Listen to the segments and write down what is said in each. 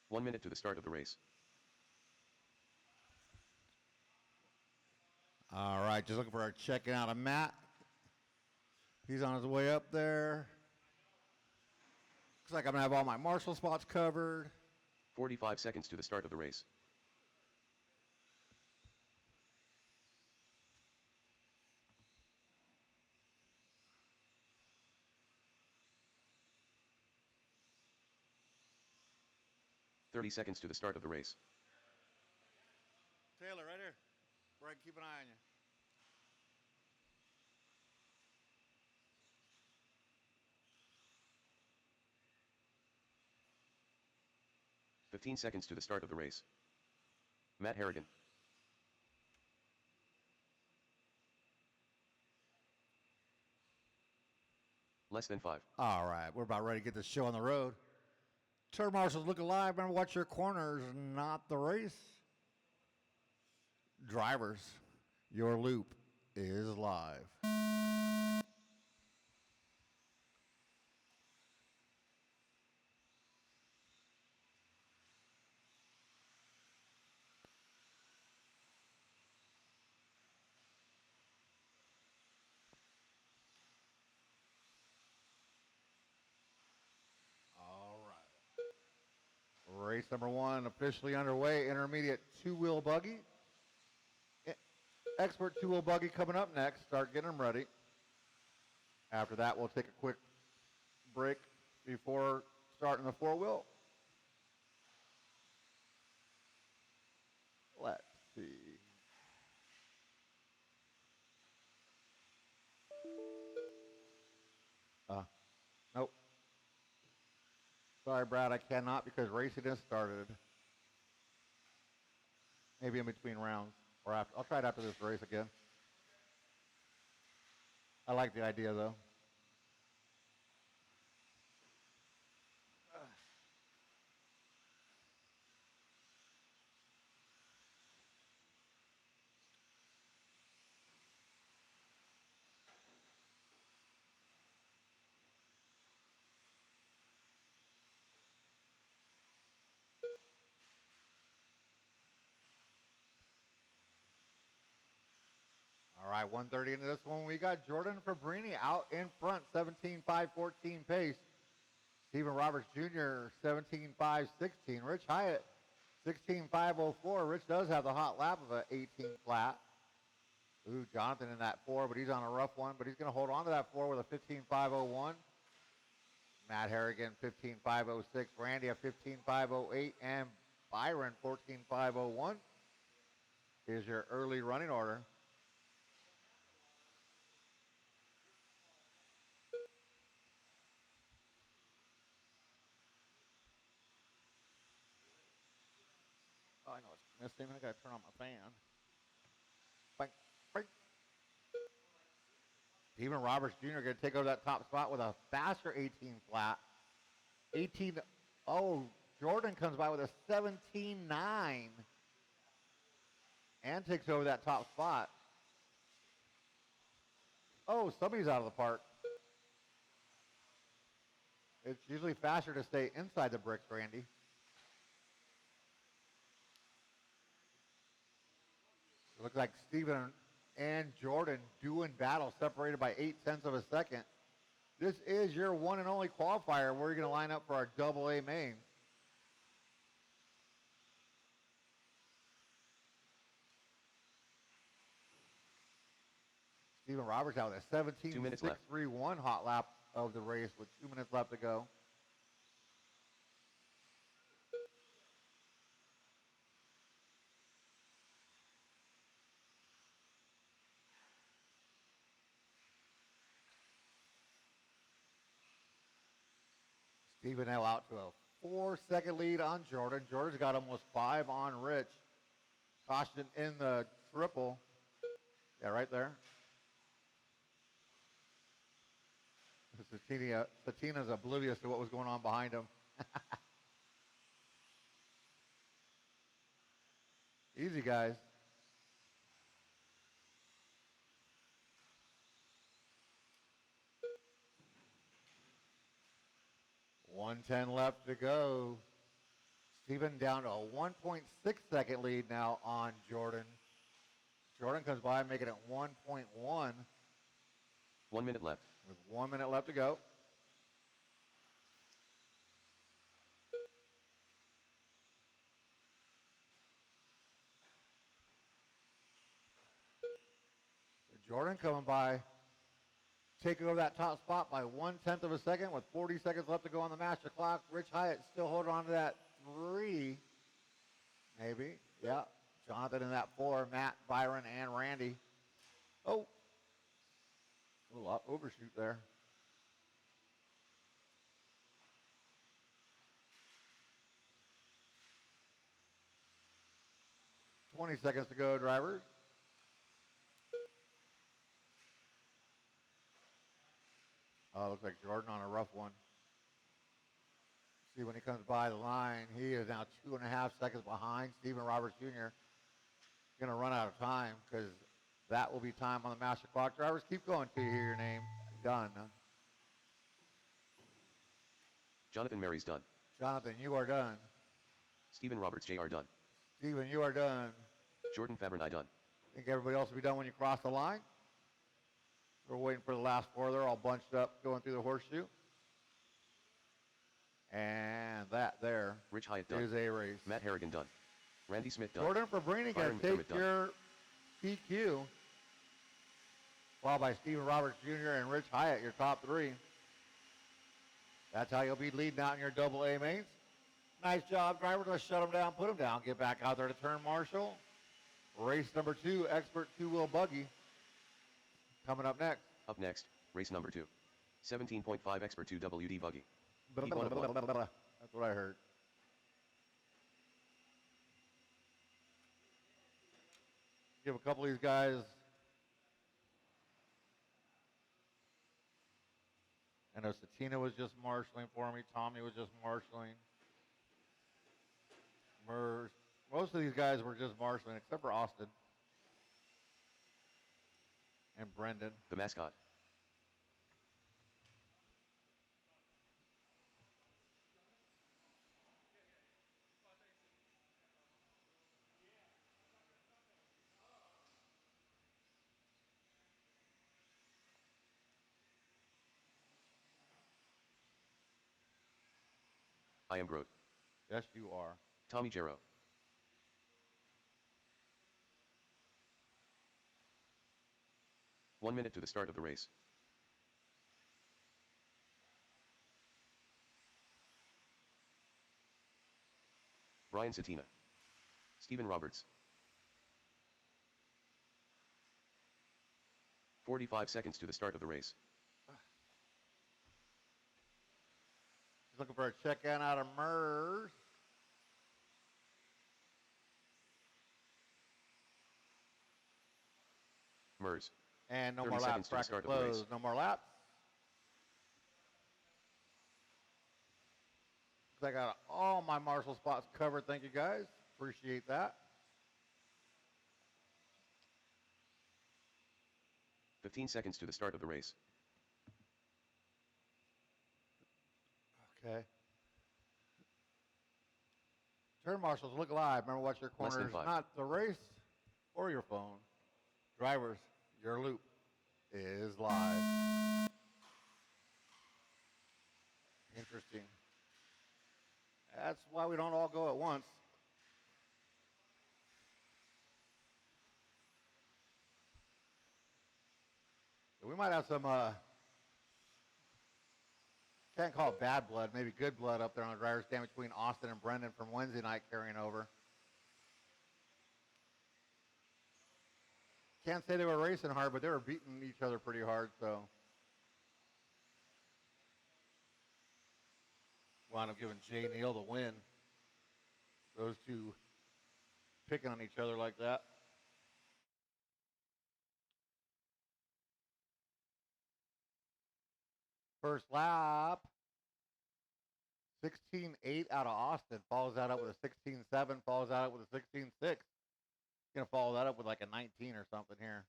1 minute to the start of the race. All right, just looking for checking out of Matt. He's on his way up there. Looks like I'm going to have all my marshal spots covered. 45 seconds to the start of the race. $30 to the start of the race. Taylor, right here. Where I can keep an eye on you. $15 to the start of the race. Matt Harrigan. Less than 5. All right, we're about ready to get this show on the road. Turn marshals, look alive. Remember, watch your corners, not the race. Drivers, your loop is live. All right. Race number 1 officially underway. Intermediate two-wheel buggy. Expert two-wheel buggy coming up next. Start getting them ready. After that, we'll take a quick break before starting the four-wheel. Let's see. Nope. Sorry, Brad, I cannot because racing has started. Maybe in between rounds or after. I'll try it after this race again. I like the idea though. All right, 1:30 into this one. We got Jordan Fabrini out in front, 17.5-14 pace. Stephen Roberts Jr., 17.5-16. Rich Hyatt, 16.5-04. Rich does have the hot lap of an 18 flat. Ooh, Jonathan in that 4, but he's on a rough one. But he's going to hold on to that 4 with a 15.5-01. Matt Harrigan, 15.5-06. Randy, a 15.5-08. And Byron, 14.5-01. Here's your early running order. Oh, I know it's missing. I got to turn on my fan. Bang, bang. Stephen Roberts Jr. going to take over that top spot with a faster 18 flat. 18. Oh, Jordan comes by with a 17.9 and takes over that top spot. Oh, somebody's out of the park. It's usually faster to stay inside the bricks, Randy. It looks like Stephen and Jordan doing battle, separated by 0.8 of a second. This is your one and only qualifier where you're going to line up for our AA main. Stephen Roberts out with a 17.631 hot lap of the race with 2 minutes left to go. Stephen now out to a 4-second lead on Jordan. Jordan's got almost 5 on Rich. Caution in the triple. Yeah, right there. Satina's oblivious to what was going on behind him. Easy, guys. $110 left to go. Steven down to a 1.6 second lead now on Jordan. Jordan comes by, making it 1.1 1 minute left. with 1 minute left to go. Jordan coming by, taking over that top spot by 1/10 of a second with 40 seconds left to go on the master clock. Rich Hyatt still holding on to that 3, maybe. Yeah. Jonathan in that 4, Matt, Byron, and Randy. Oh, a little overshoot there. "20 seconds to go, drivers." Oh, looks like Jordan on a rough one. See, when he comes by the line, he is now 2.5 seconds behind. Stephen Roberts Jr. going to run out of time because that will be time on the master clock. Drivers, keep going till you hear your name. Done. Jonathan Mary's done. Jonathan, you are done. Stephen Roberts Jr. done. Stephen, you are done. Jordan Fabernay done. Think everybody else will be done when you cross the line? We're waiting for the last 4. They're all bunched up going through the horseshoe. And that there Rich Hyatt done. is a race. Matt Harrigan done. Randy Smith done. Jordan Fabrini Byron going to take McDermott done. your PQ. Followed by Stephen Roberts Jr. and Rich Hyatt, your top 3. That's how you'll be leading out in your double A mains. Nice job, driver. Let's shut them down, put them down. Get back out there to turn marshal. Race number 2, expert 2-wheel buggy. Coming up next. Up next, race number 2. 17.5 expert 2 WD buggy. That's what I heard. Give a couple of these guys. I know Satina was just marshaling for me. Tommy was just marshaling. Most of these guys were just marshaling, except for Austin and Brendan. The mascot. I am Groot. Yes, you are. Tommy Jarrow. One minute to the start of the race. Brian Satina. Stephen Roberts. 45 seconds to the start of the race. He's looking for a check in out of Mers. Mers. And no 30 more seconds laps. to the Bracket start of the race. closed. No more laps. I got all my marshal spots covered. Thank you, guys. Appreciate that. 15 seconds to the start of the race. Okay. Turn marshals, look live. Remember, watch your Less than corners, 5. not the race or your phone. Drivers, your loop is live. Interesting. That's why we don't all go at once. We might have some, can't call it bad blood, maybe good blood up there on the driver's stand between Austin and Brendan from Wednesday night carrying over. Can't say they were racing hard, but they were beating each other pretty hard, so. Wound up giving Jay Neal the win. Those two picking on each other like that. First lap, 16.8 out of Austin. Follows that up with a 16.7. Follows that up with a 16.6. Gonna follow that up with like a 19 or something here.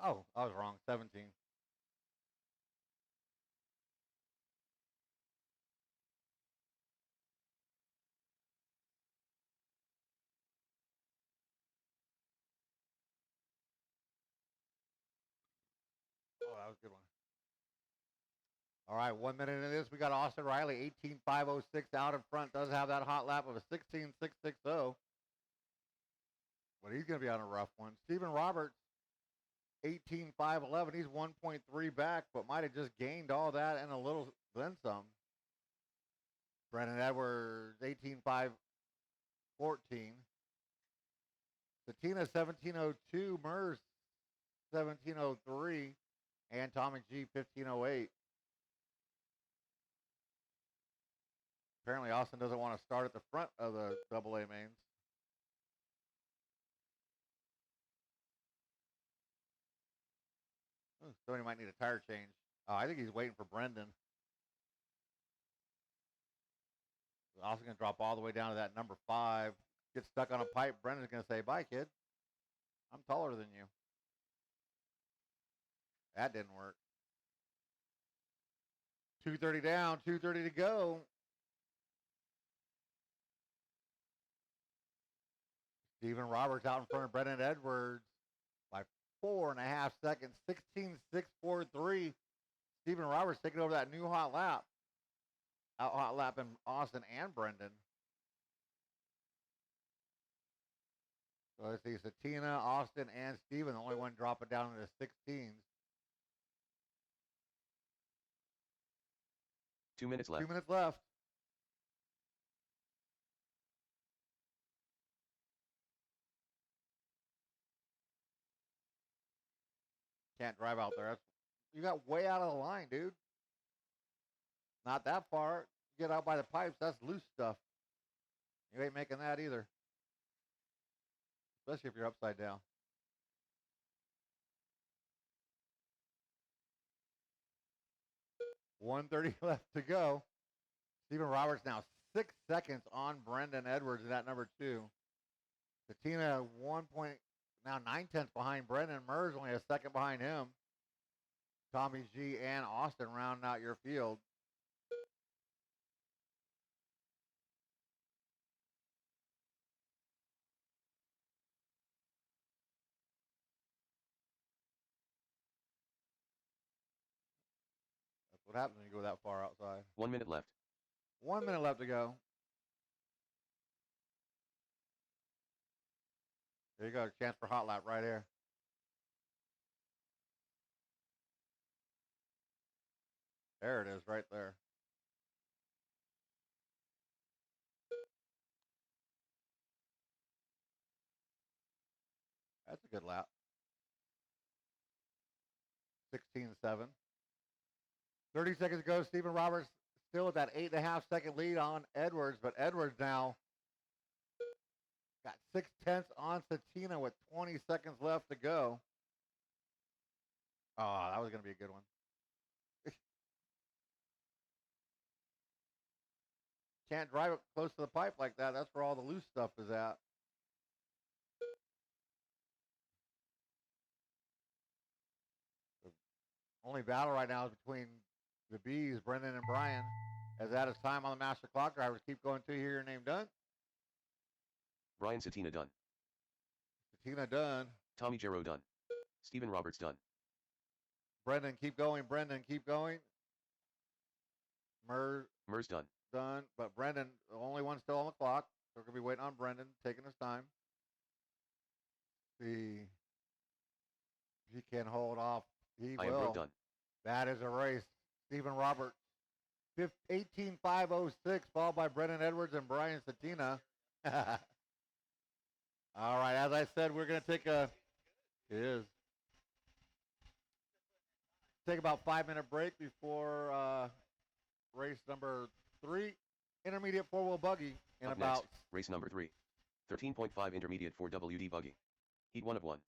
Oh, I was wrong. 17. Oh, that was a good one. All right, 1 minute into this, we got Austin Riley, 18.506 out in front. Does have that hot lap of a 16.660. But he's going to be on a rough one. Stephen Roberts, 18.511. He's 1.3 back, but might have just gained all that and a little then some. Brendan Edwards, 18.514. Satina, 1702. Mers, 1703. And Tommy G, 1508. Apparently, Austin doesn't want to start at the front of the AA mains. Somebody might need a tire change. Oh, I think he's waiting for Brendan. Austin's going to drop all the way down to that number 5. Get stuck on a pipe. Brendan's going to say, bye, kid. I'm taller than you. That didn't work. 230 down, 230 to go. Stephen Roberts out in front of Brendan Edwards by 4.5 seconds, 16.643. Stephen Roberts taking over that new hot lap. Out hot lap in Austin and Brendan. So let's see, Satina, Austin, and Stephen, the only one dropping down into the 16s. 2 minutes left. 2 minutes left. Can't drive out there. You got way out of the line, dude. Not that far. You get out by the pipes, that's loose stuff. You ain't making that either. Especially if you're upside down. $130 left to go. Stephen Roberts now 6 seconds on Brendan Edwards in that number 2. Satina 9/10 behind Brendan. Mers only a second behind him. Tommy G and Austin rounding out your field. That's what happens when you go that far outside. 1 minute left. 1 minute left to go. There you go. Chance for hot lap right here. There it is, right there. That's a good lap. 16.7. 30 seconds ago, Stephen Roberts still with that 8.5 second lead on Edwards, but Edwards now got 6/10 on Satina with 20 seconds left to go. Oh, that was going to be a good one. Can't drive it close to the pipe like that. That's where all the loose stuff is at. The only battle right now is between the B's, Brendan and Brian. As that is time on the master clock, drivers keep going to hear your name done. Brian Satina done. Satina done. Tommy Jarrow done. Stephen Roberts done. Brendan, keep going. Brendan, keep going. Mers done. done, but Brendan, the only one still on the clock. So we're going to be waiting on Brendan, taking his time. See if he can hold off. He I will. am broke done. That is a race. Stephen Roberts, 18.506, followed by Brendan Edwards and Brian Satina. All right, as I said, we're going to take a, it is, take about 5-minute break before race number 3, intermediate 4-wheel buggy in Up about next, race number 3. 13.5 intermediate 4WD buggy. Heat 1 of 1.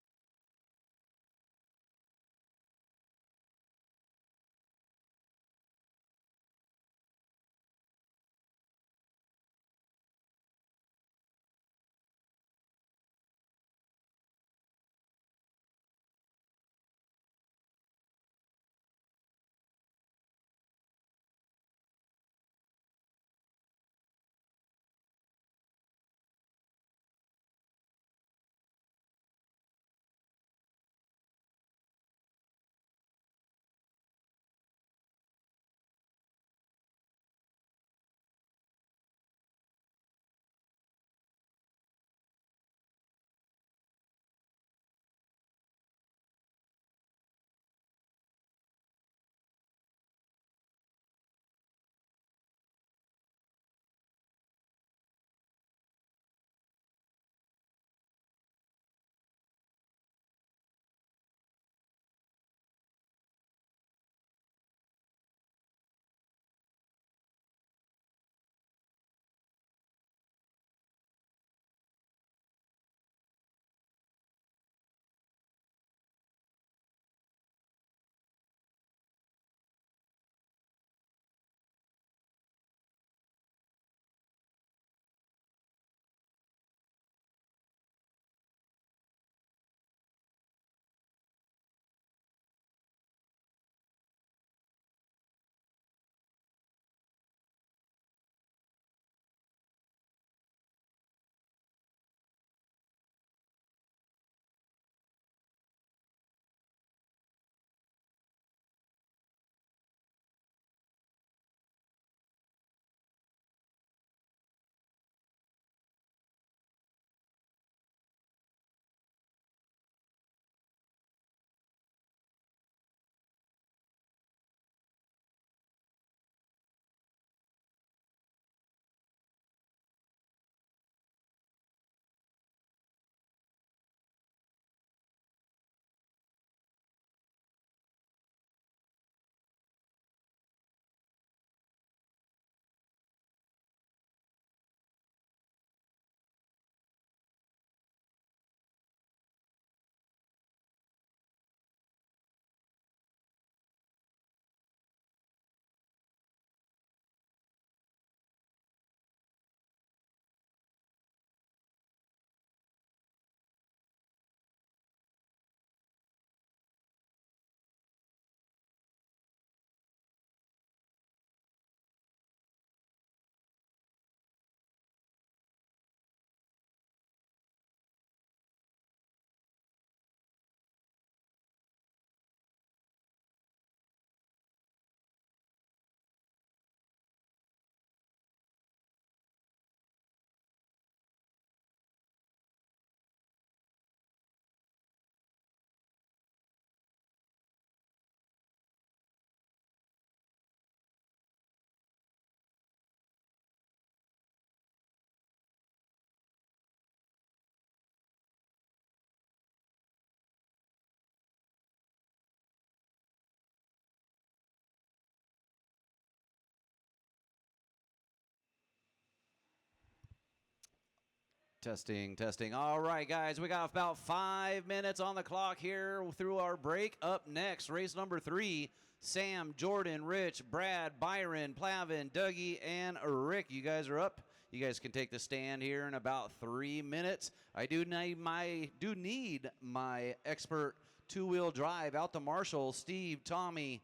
Testing, testing. All right, guys, we got about 5 minutes on the clock here through our break. Up next, race number 3, Sam, Jordan, Rich, Brad, Byron, Plavin, Dougie, and Rick. You guys are up. You guys can take the stand here in about 3 minutes. I do need my expert two-wheel drive out to Marshall, Steve, Tommy,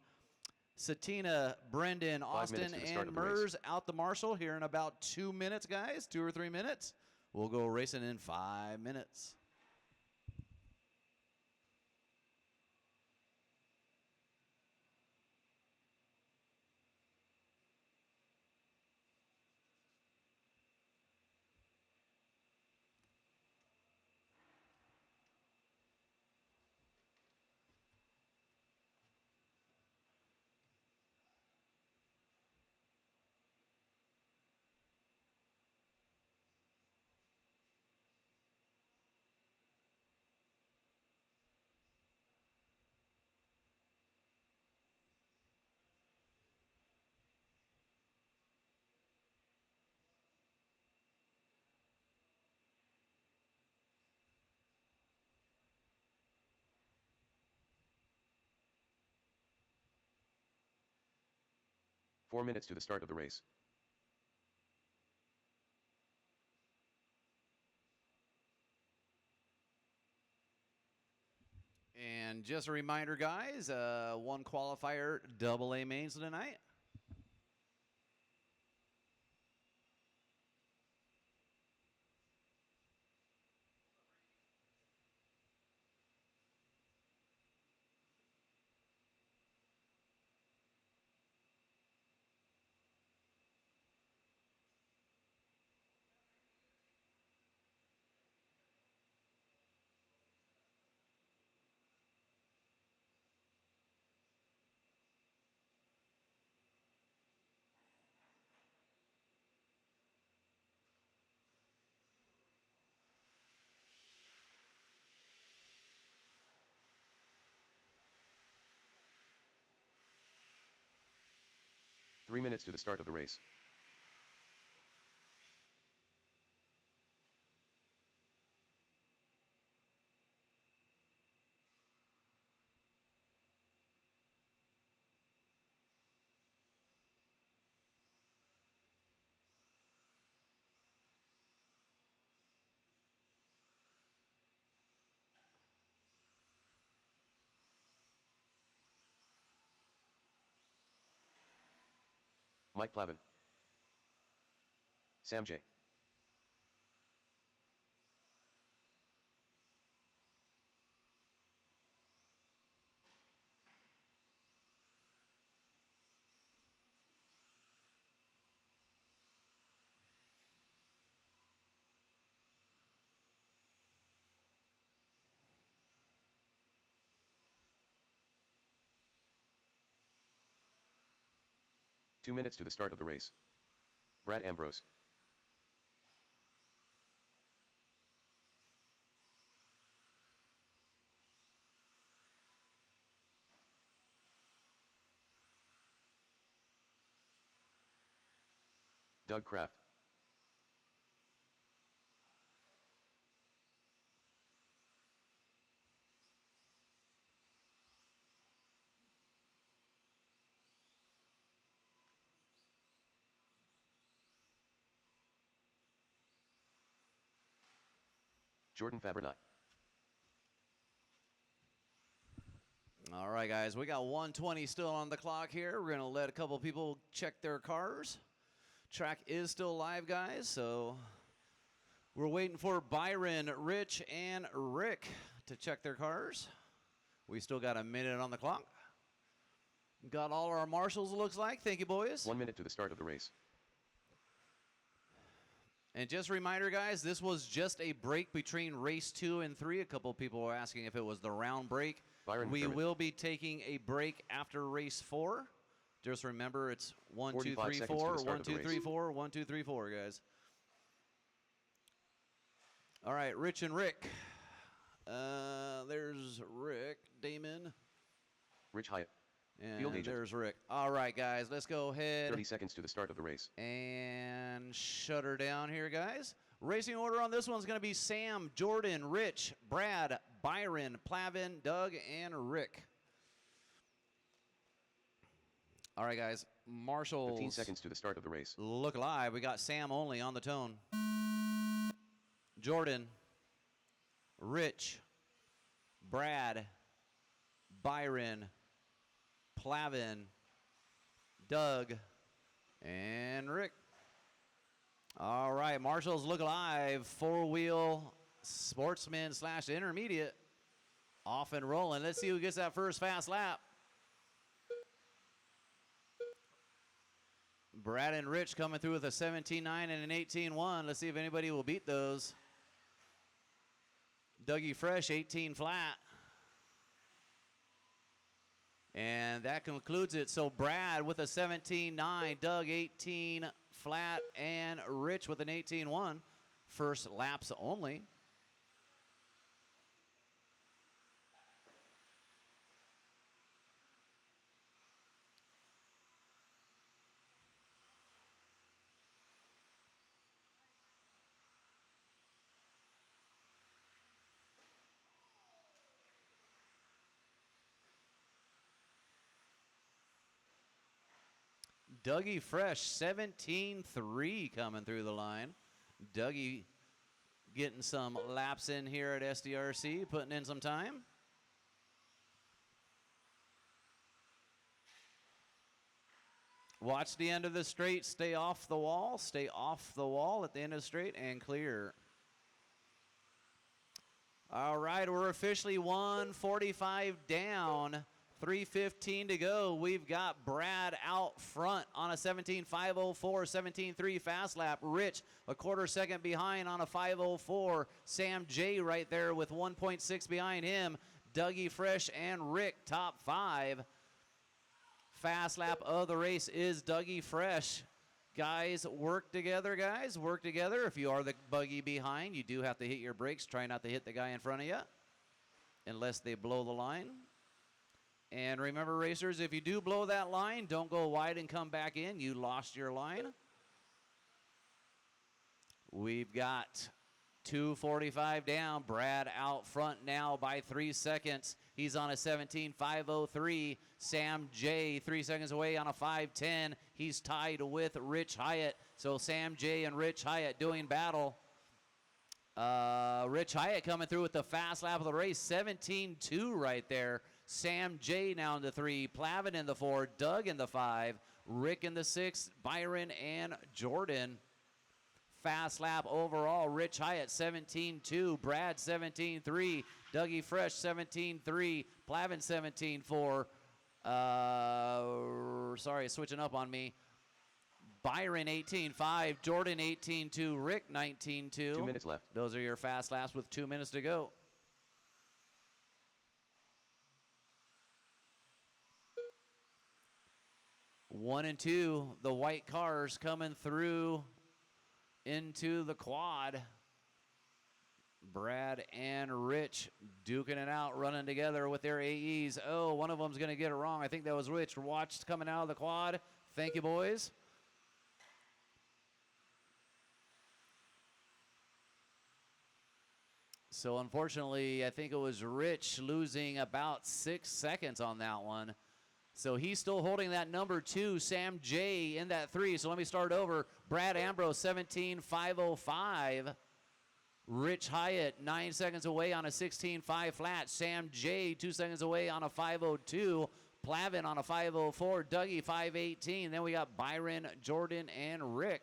Satina, Brendan, Austin, and Mers out the Marshall here in about 2 minutes, guys. 2 or 3 minutes. We'll go racing in 5 minutes. Four minutes to the start of the race. And just a reminder, guys, one qualifier, AA mains tonight. Three minutes to the start of the race. Mike Plavin. Sam J. Two minutes to the start of the race. Brad Ambrose. Doug Kraft. Jordan Fabernat. All right, guys, we got 1:20 still on the clock here. We're going to let a couple people check their cars. Track is still live, guys, so we're waiting for Byron, Rich, and Rick to check their cars. We still got a minute on the clock. Got all our marshals, looks like. Thank you, boys. 1 minute to the start of the race. And just a reminder, guys, this was just a break between race 2 and 3. A couple people were asking if it was the round break. We will be taking a break after race 4. Just remember, it's 1, 2, 3, 4, 1, 2, 3, 4, 1, 2, 3, 4, guys. All right, Rich and Rick. There's Rick, Damon. Rich Hyatt. And Field agent. there's Rick. All right, guys, let's go ahead. 30 seconds to the start of the race. And shut her down here, guys. Racing order on this one's going to be Sam, Jordan, Rich, Brad, Byron, Plavin, Doug, and Rick. All right, guys. Marshall. 15 seconds to the start of the race. Look live. We got Sam only on the tone. Jordan, Rich, Brad, Byron, Plavin, Doug, and Rick. All right, Marshall's Look Live, four-wheel sportsman / intermediate, off and rolling. Let's see who gets that first fast lap. Brad and Rich coming through with a 17.9 and an 18.1. Let's see if anybody will beat those. Dougie Fresh, 18 flat. And that concludes it. So Brad with a 17.9, Doug 18 flat, and Rich with an 18.1. First laps only. Dougie Fresh, 17.3 coming through the line. Dougie getting some laps in here at SDRC, putting in some time. Watch the end of the straight, stay off the wall at the end of the straight, and clear. All right, we're officially 1:45 down. 3:15 to go. We've got Brad out front on a 17.504, 17.3 fast lap. Rich a quarter second behind on a 5:04. Sam J right there with 1.6 behind him. Dougie Fresh and Rick top 5. Fast lap of the race is Dougie Fresh. Guys, work together, guys. Work together. If you are the buggy behind, you do have to hit your brakes. Try not to hit the guy in front of you unless they blow the line. And remember, racers, if you do blow that line, don't go wide and come back in. You lost your line. We've got 2:45 down. Brad out front now by 3 seconds. He's on a 17.503. Sam J 3 seconds away on a 5:10. He's tied with Rich Hyatt. So Sam J and Rich Hyatt doing battle. Rich Hyatt coming through with the fast lap of the race, 17.2 right there. Sam J now in the 3, Plavin in the 4, Doug in the 5, Rick in the 6, Byron and Jordan. Fast lap overall, Rich Hyatt 17.2, Brad 17.3, Dougie Fresh 17.3, Plavin 17.4. Sorry, switching up on me. Byron 18.5, Jordan 18.2, Rick 19.2. 2 minutes left. Those are your fast laps with 2 minutes to go. One and two, the white cars coming through into the quad. Brad and Rich duking it out, running together with their AEs. Oh, one of them's going to get it wrong. I think that was Rich. Watched coming out of the quad. Thank you, boys. So, unfortunately, I think it was Rich losing about 6 seconds on that one. So he's still holding that number 2, Sam J in that 3. So let me start over. Brad Ambrose, 17.505. Rich Hyatt, 9 seconds away on a 16.5 flat. Sam J, 2 seconds away on a 5:02. Plavin on a 5:04. Dougie, 5:18. Then we got Byron, Jordan, and Rick.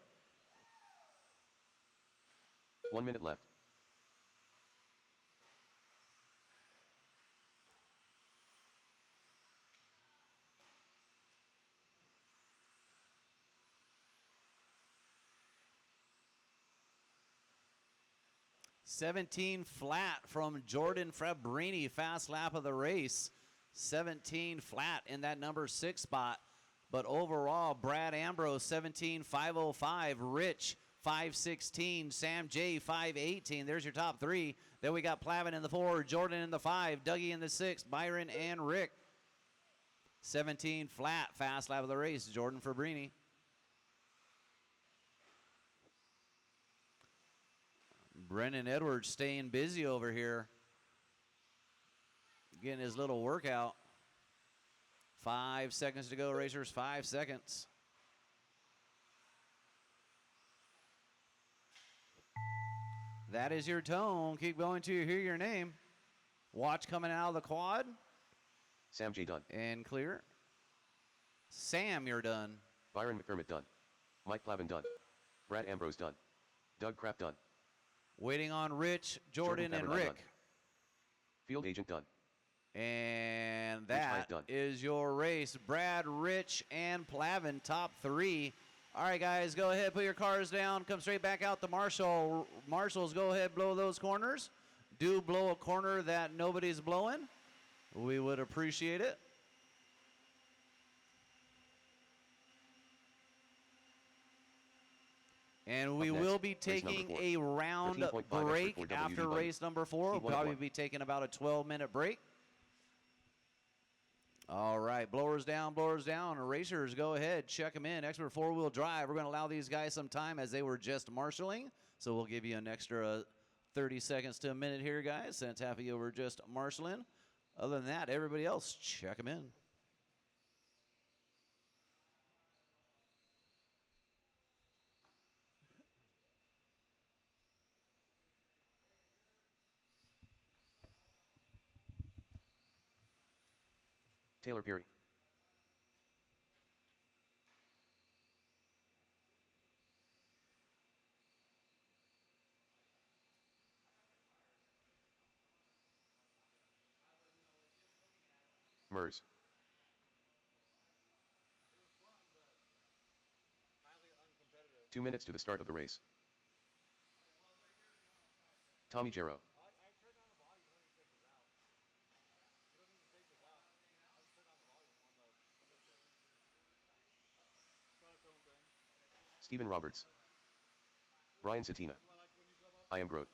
1 minute left. $17 flat from Jordan Fabrini, fast lap of the race. 17 flat in that number 6 spot. But overall, Brad Ambrose, 17.505. Rich, 5:16. Sam J, 5:18. There's your top 3. Then we got Plavin in the 4, Jordan in the 5, Dougie in the 6, Byron and Rick. 17 flat, fast lap of the race, Jordan Fabrini. Brennan Edwards staying busy over here. Getting his little workout. 5 seconds to go, racers. 5 seconds. That is your tone. Keep going till you hear your name. Watch coming out of the quad. Sam J. done. And clear. Sam, you're done. Byron McDermott done. Mike Plavin done. Brad Ambrose done. Doug Kraft done. Waiting on Rich, Jordan and Taberner Rick. done. Field agent done. And Rich that Hyatt done. is your race. Brad, Rich, and Plavin, top 3. All right, guys, go ahead, put your cars down. Come straight back out to Marshall. Marshals, go ahead, blow those corners. Do blow a corner that nobody's blowing. We would appreciate it. And we Up next, will be race number taking 4. a round 13.5 break for WD after Buggy. race number 4. We'll Heat 1 probably of 1. be taking about a 12-minute break. All right, blowers down, racers, go ahead, check them in. Expert four-wheel drive. We're going to allow these guys some time as they were just marshaling, so we'll give you an extra 30 seconds to a minute here, guys, since half of you were just marshaling. Other than that, everybody else, check them in. Taylor Peary. Mers. Two minutes to the start of the race. Tommy Jarrow. Stephen Roberts. Brian Satina. I am Grote.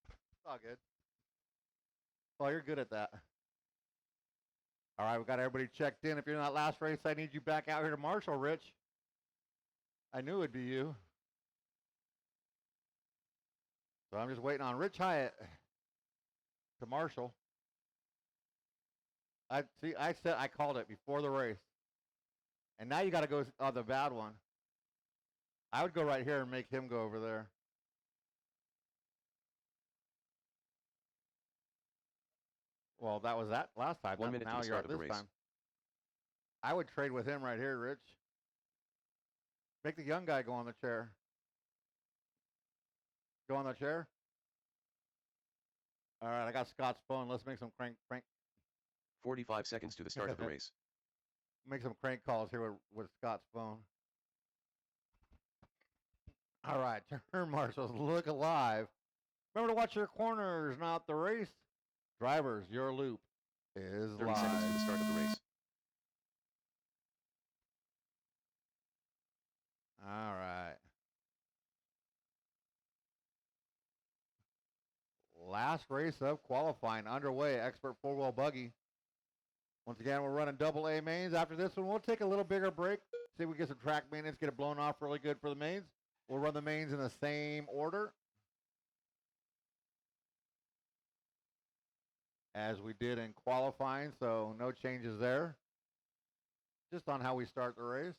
It's all good. Well, you're good at that. All right, we got everybody checked in. If you're in that last race, I need you back out here to Marshall, Rich. I knew it'd be you. So I'm just waiting on Rich Hyatt to Marshall. I said I called it before the race. And now you got to go on the bad one. I would go right here and make him go over there. Well, that was that last time. 1 minute to now the you're start at of the this race. time. I would trade with him right here, Rich. Make the young guy go on the chair. Go on the chair. All right, I got Scott's phone. Let's make some crank 45 seconds to the start of the race. make some crank calls here with Scott's phone. All right, turn marshals, look alive. Remember to watch your corners, not the race. Drivers, your loop is 30 live. seconds to the start of the race. All right. Last race of qualifying underway. Expert four-wheel buggy. Once again, we're running double A mains. After this one, we'll take a little bigger break. See if we get some track maintenance, get it blown off really good for the mains. We'll run the mains in the same order as we did in qualifying, so no changes there. Just on how we start the race.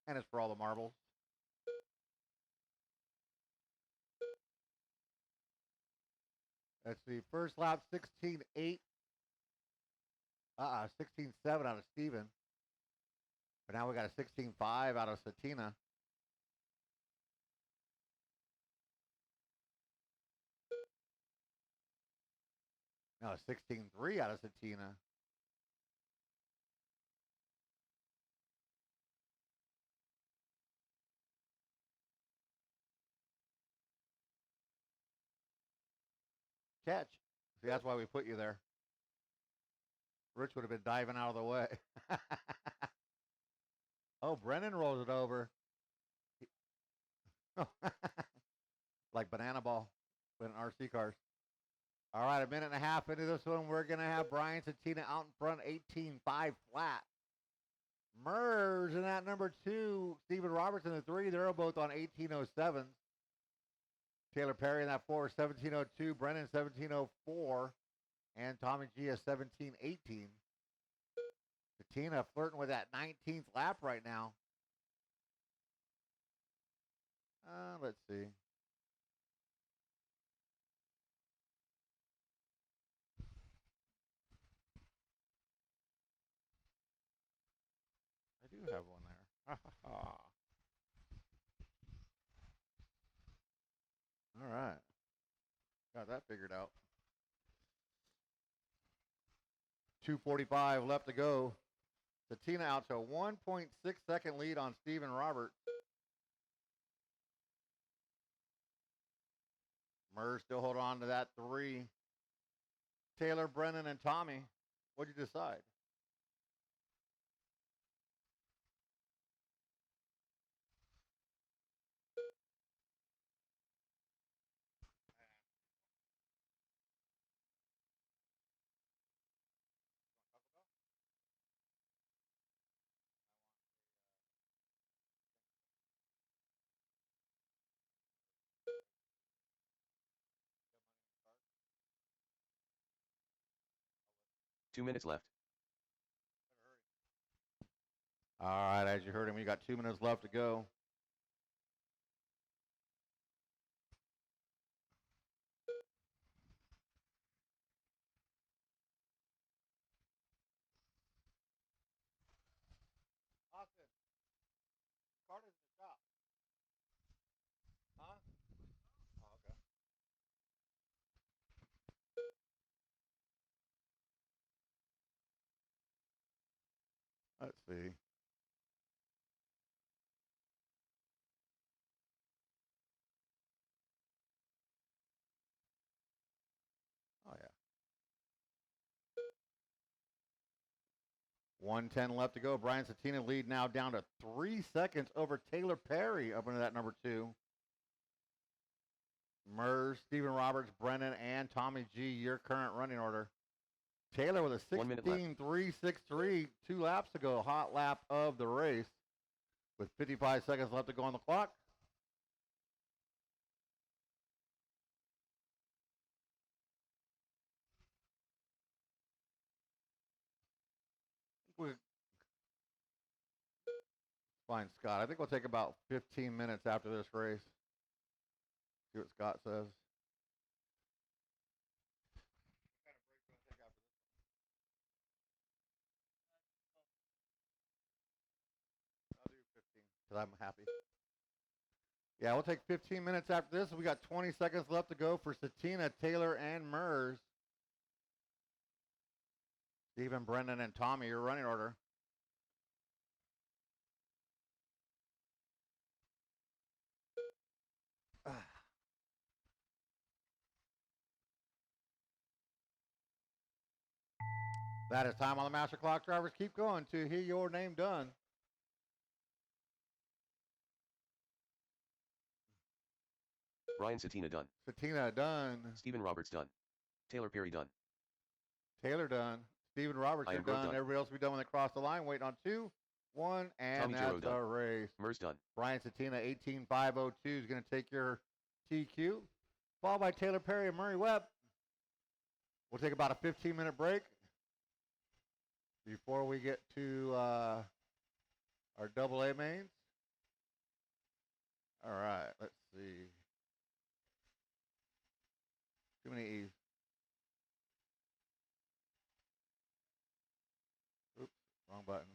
And it's for all the marbles. Let's see, first lap 16.8. 16.7 out of Steven. But now we got a 16.5 out of Satina. No, 16.3 out of Satina. Catch. See, that's why we put you there. Rich would have been diving out of the way. Oh, Brennan rolls it over. Like banana ball with an RC cars. All right, a minute and a half into this one, we're going to have Brian Satina out in front, 18-5 flat. Mers in that number 2, Stephen Robertson the 3, they're both on 1807s. Taylor Perry in that 4, 1702, Brennan 1704, and Tommy G is 1718. Satina flirting with that 19th lap right now. Let's see. I do have one there. All right. Got that figured out. 2:45 left to go. Satina out to a 1.6 second lead on Stephen Roberts. Mers still hold on to that 3. Taylor, Brennan, and Tommy. What'd you decide? Two minutes left. All right, as you heard him, we got 2 minutes left to go. Austin, card is in the shop. Huh? Oh, okay. Let's see. Oh, yeah. 1:10 left to go. Brian Satina lead now down to 3 seconds over Taylor Perry up into that number 2. Mers, Stephen Roberts, Brennan, and Tommy G, your current running order. Taylor with a 16.363 2 laps ago, hot lap of the race with 55 seconds left to go on the clock. Fine, Scott. I think we'll take about 15 minutes after this race. See what Scott says. I'll do 15 because I'm happy. Yeah, we'll take 15 minutes after this. We got 20 seconds left to go for Satina, Taylor, and Mers. Stephen, Brendan, and Tommy, your running order. That is time on the master clock. Drivers, keep going to hear your name done. Brian Satina done. Satina done. Stephen Roberts done. Taylor Perry done. Taylor done. Stephen Roberts, you're done. Everybody else will be done when they cross the line. Waiting on 2, 1, and Tommy that's our race. Mers done. Brian Satina, 18.502 is going to take your TQ, followed by Taylor Perry and Murray Webb. We'll take about a 15-minute break before we get to our AA mains. All right, let's see. Too many E's. Oops, wrong button.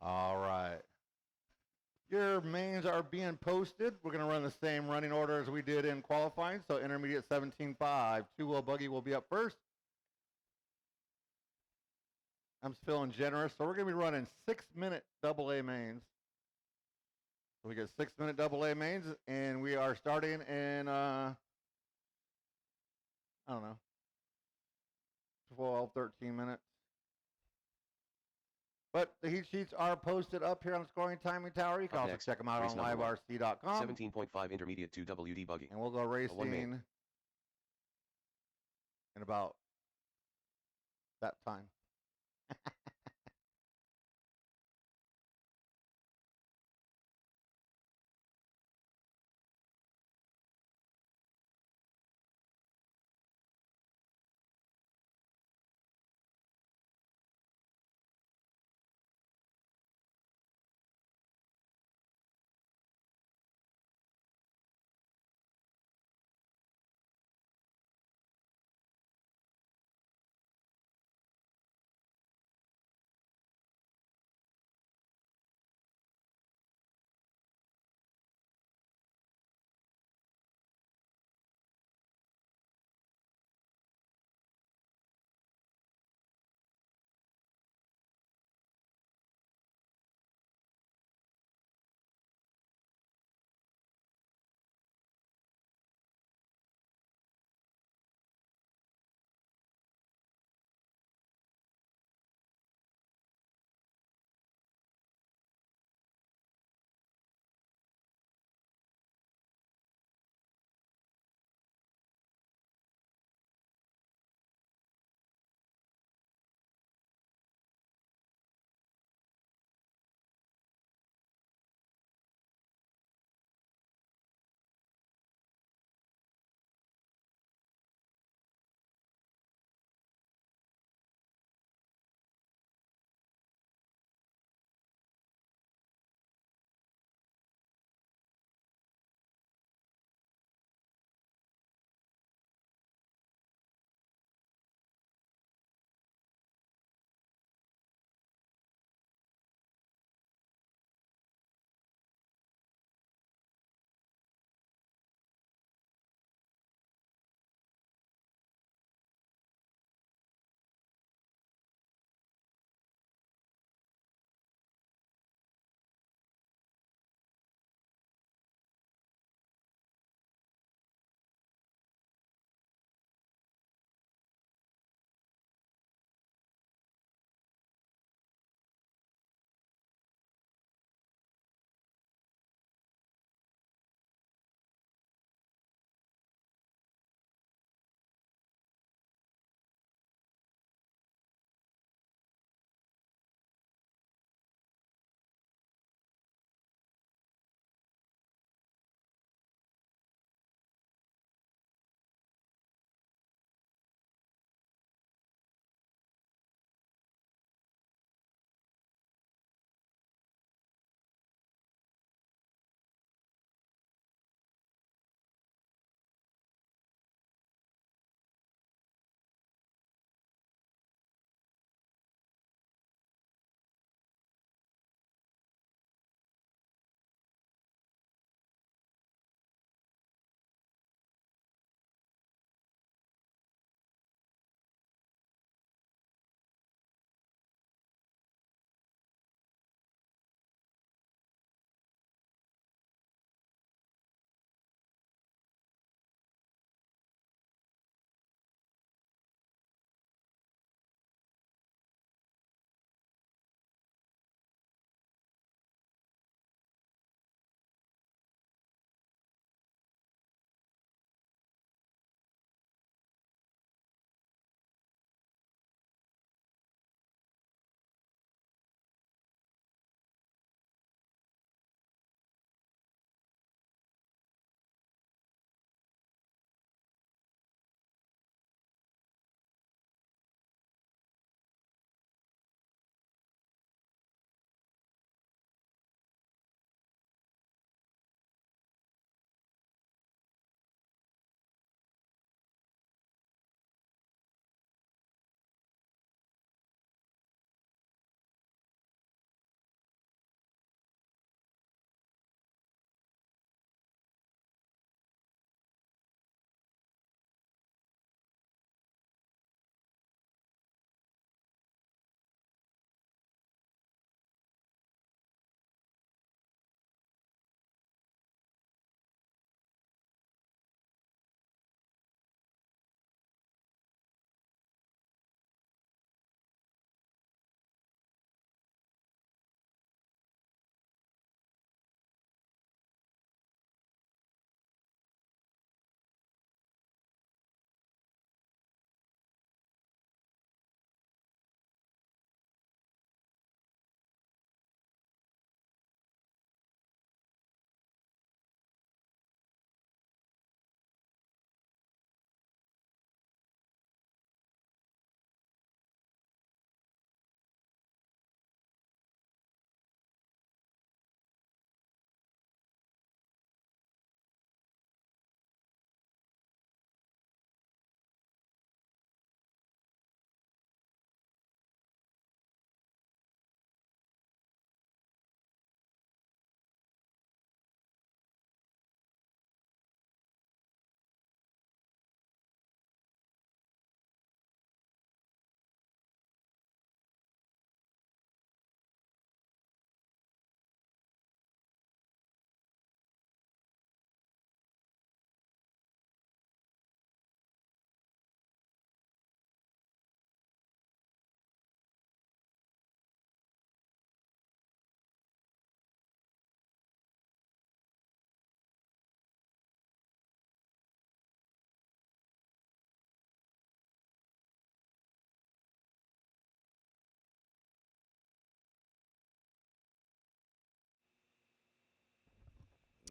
All right. Your mains are being posted. We're going to run the same running order as we did in qualifying. So intermediate 17.5, two-wheel buggy will be up first. I'm feeling generous. So we're going to be running 6-minute AA mains. So we get 6-minute AA mains, and we are starting in, I don't know, 12, 13 minutes. But the heat sheets are posted up here on the scoring timing tower. You can Up also next, check them out race on number one. liverc.com. 17.5 intermediate 2WD buggy. And we'll go racing in about that time.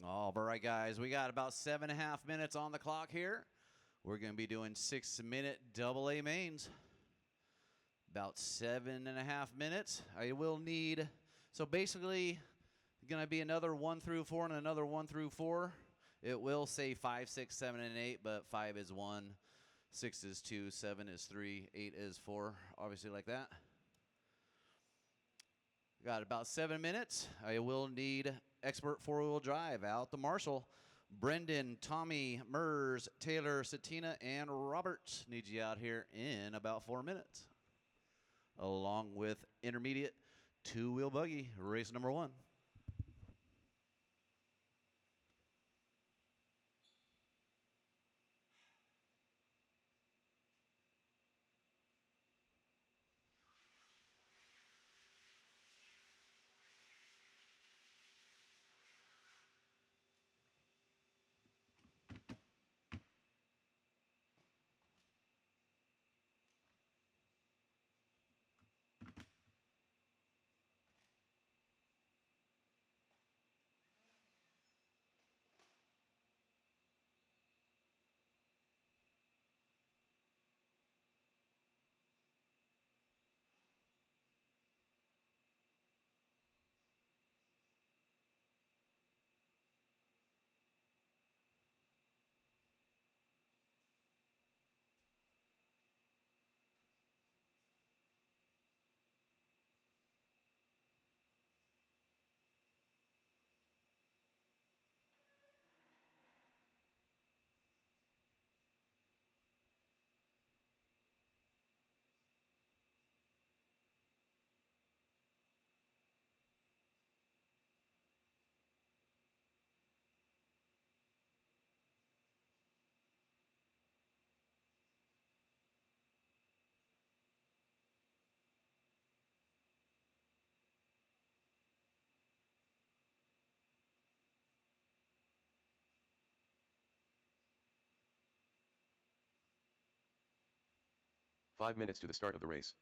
All right, guys, we got about 7.5 minutes on the clock here. We're going to be doing 6-minute AA mains. About 7.5 minutes. I will need, so basically, going to be another 1 through 4 and another 1 through 4. It will say 5, 6, 7, and 8, but 5 is 1, 6 is 2, 7 is 3, 8 is 4, obviously like that. Got about 7 minutes. I will need expert four-wheel drive out the Marshall. Brendan, Tommy, Mers, Taylor, Satina, and Roberts need you out here in about 4 minutes. Along with intermediate two-wheel buggy, race number 1. Five minutes to the start of the race.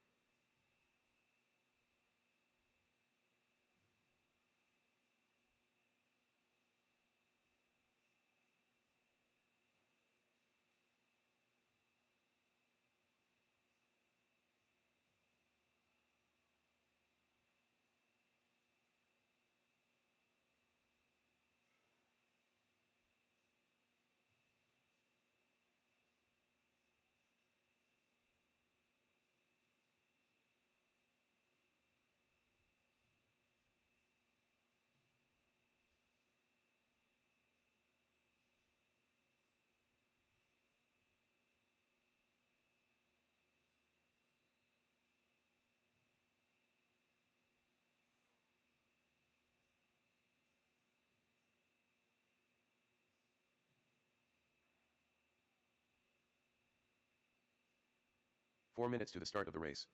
Four minutes to the start of the race.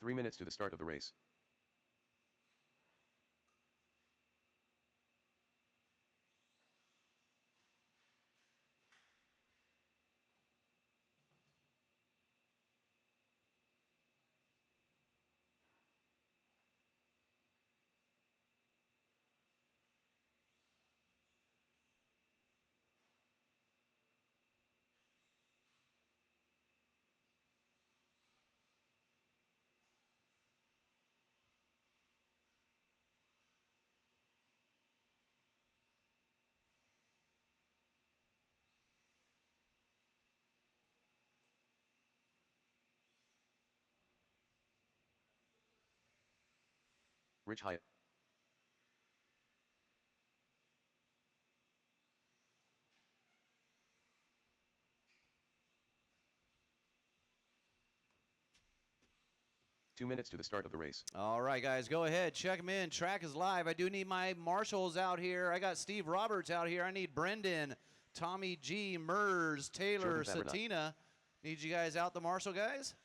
Three minutes to the start of the race. Rich Hyatt. Two minutes to the start of the race. All right, guys, go ahead. Check them in. Track is live. I do need my marshals out here. I got Steve Roberts out here. I need Brendan, Tommy G, Mers, Taylor, Jordan Favreau. Satina. Need you guys out, the marshal guys.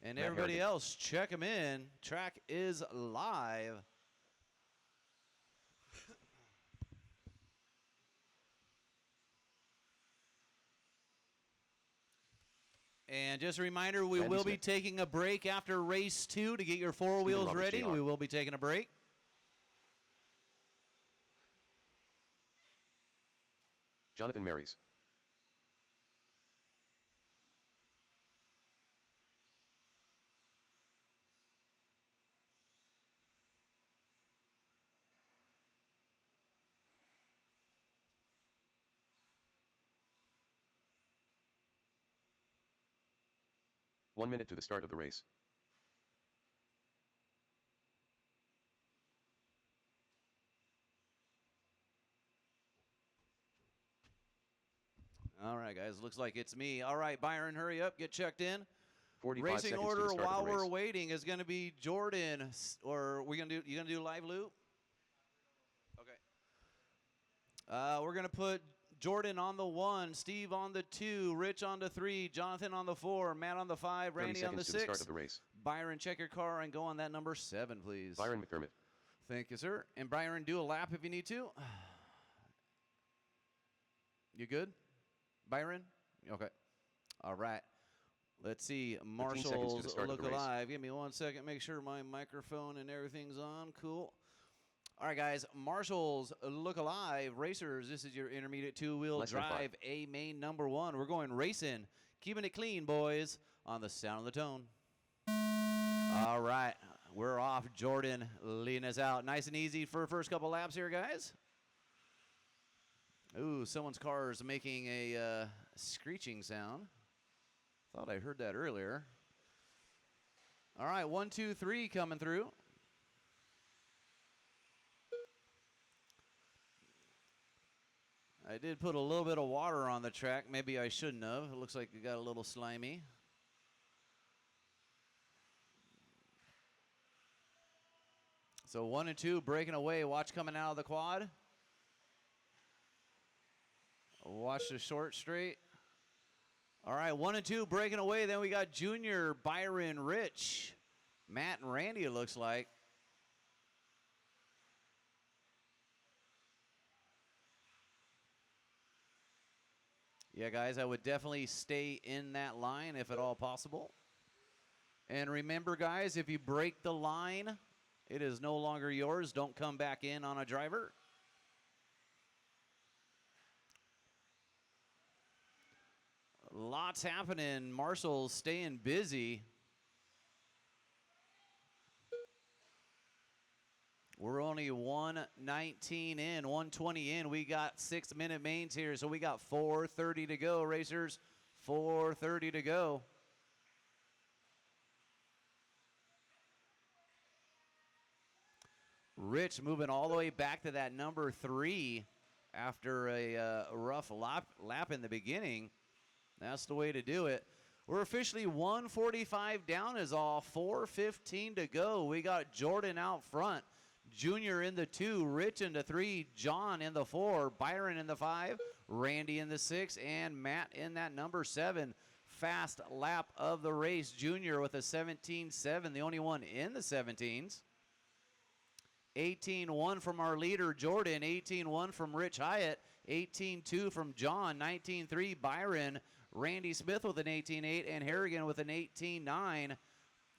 And Matt everybody Harrigan. else, check them in. Track is live. And just a reminder, we Andy will be Smith. taking a break after race 2 to get your four wheels Roberts, ready. JR. We will be taking a break. Jonathan Marys. One minute to the start of the race. All right, guys, looks like it's me. All right, Byron, hurry up, get checked in. 45 Racing seconds to order the start while of the we're race. waiting is going to be Jordan, or you gonna do live loop? Okay. We're gonna put Jordan on the 1, Steve on the 2, Rich on the 3, Jonathan on the 4, Matt on the 5, 30 Randy on the seconds to the start 6. of the race. Byron, check your car and go on that number 7, please. Byron McDermott. Thank you, sir. And Byron, do a lap if you need to. You good, Byron? Okay. All right. Let's see. 15 seconds to Marshals the start of look the race. alive. Give me 1 second. Make sure my microphone and everything's on. Cool. All right, guys. Marshals look alive. Racers, this is your intermediate two-wheel Less than 5. drive A main number 1. We're going racing. Keeping it clean, boys, on the sound of the tone. All right. We're off. Jordan leading us out. Nice and easy for first couple laps here, guys. Ooh, someone's car is making a screeching sound. Thought I heard that earlier. All right, 1, 2, 3 coming through. I did put a little bit of water on the track. Maybe I shouldn't have. It looks like it got a little slimy. So 1 and 2 breaking away. Watch coming out of the quad. Watch the short straight. All right, 1 and 2 breaking away. Then we got Junior, Byron, Rich, Matt, and Randy, it looks like. Yeah, guys, I would definitely stay in that line if at all possible. And remember, guys, if you break the line, it is no longer yours. Don't come back in on a driver. Lots happening. Marshall's staying busy. We're only 119 in, 120 in. We got 6-minute mains here, so we got 4:30 to go, racers. 4:30 to go. Rich moving all the way back to that number 3 after a rough lap in the beginning. That's the way to do it. We're officially 145 down is all. 4:15 to go. We got Jordan out front. Junior in the 2, Rich in the 3, John in the 4, Byron in the 5, Randy in the 6, and Matt in that number 7. Fast lap of the race. Junior with a 17.7, the only one in the 17s. 18.1 from our leader, Jordan. 18.1 from Rich Hyatt. 18.2 from John. 19.3 Byron. Randy Smith with an 18.8 and Harrigan with an 18.9.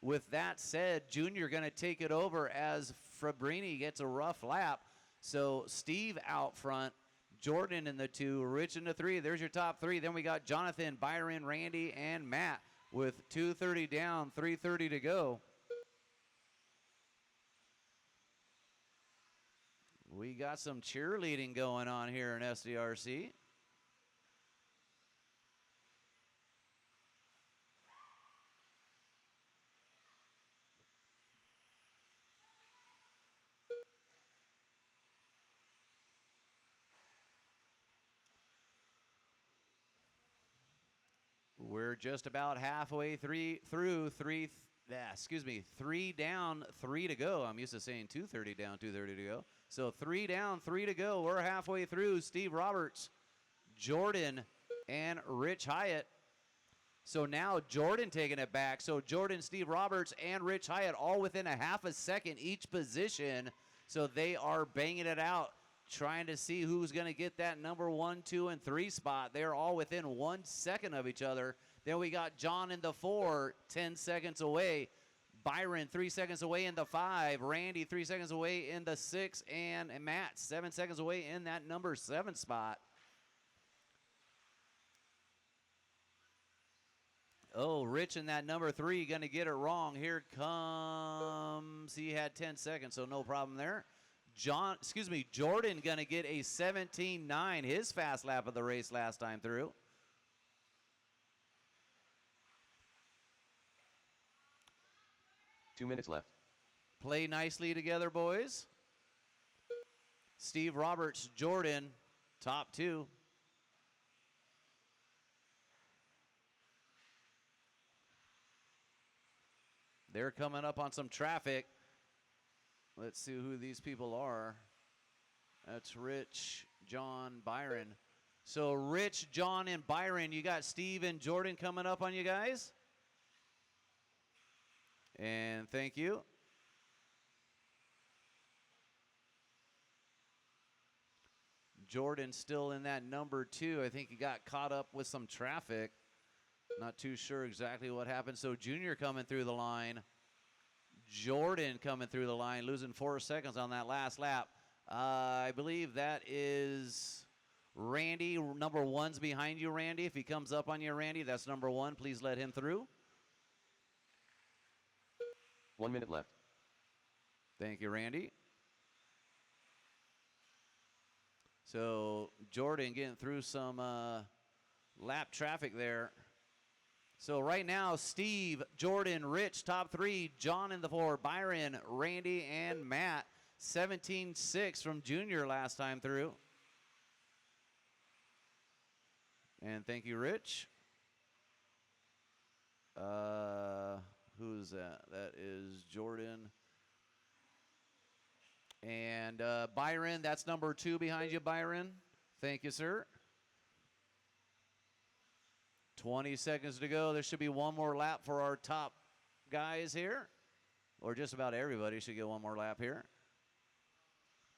With that said, Junior going to take it over as Fabrini gets a rough lap. So Steve out front, Jordan in the 2, Rich in the 3. There's your top 3. Then we got Jonathan, Byron, Randy, and Matt with 2:30 down, 3:30 to go. We got some cheerleading going on here in SDRC. We're just about halfway three down, 3 to go. I'm used to saying 2:30 down, 2:30 to go. So 3 down, 3 to go. We're halfway through. Steve Roberts, Jordan, and Rich Hyatt. So now Jordan taking it back. So Jordan, Steve Roberts, and Rich Hyatt all within a half a second each position. So they are banging it out, trying to see who's going to get that number 1, 2, and 3 spot. They're all within 1 second of each other. Then we got John in the 4, 10 seconds away. Byron 3 seconds away in the 5. Randy 3 seconds away in the 6. And Matt 7 seconds away in that number 7 spot. Oh, Rich in that number 3 going to get it wrong. Here comes, he had 10 seconds, so no problem there. Jordan going to get a 17.9, his fast lap of the race last time through. Two minutes left. Play nicely together, boys. Steve Roberts, Jordan, top 2. They're coming up on some traffic. Let's see who these people are. That's Rich, John, Byron. So Rich, John, and Byron, you got Steve and Jordan coming up on you guys. And thank you. Jordan still in that number 2. I think he got caught up with some traffic. Not too sure exactly what happened. So Junior coming through the line. Jordan coming through the line, losing 4 seconds on that last lap. I believe that is Randy. Number 1's behind you, Randy. If he comes up on you, Randy, that's number 1. Please let him through. 1 minute left. Thank you, Randy. So Jordan getting through some lap traffic there. So right now, Steve, Jordan, Rich, top 3. John in the 4. Byron, Randy, and Matt. 17.6 from Junior last time through. And thank you, Rich. Who's that? That is Jordan. And Byron, that's number 2 behind you, Byron. Thank you, sir. 20 seconds to go. There should be one more lap for our top guys here. Or just about everybody should get one more lap here.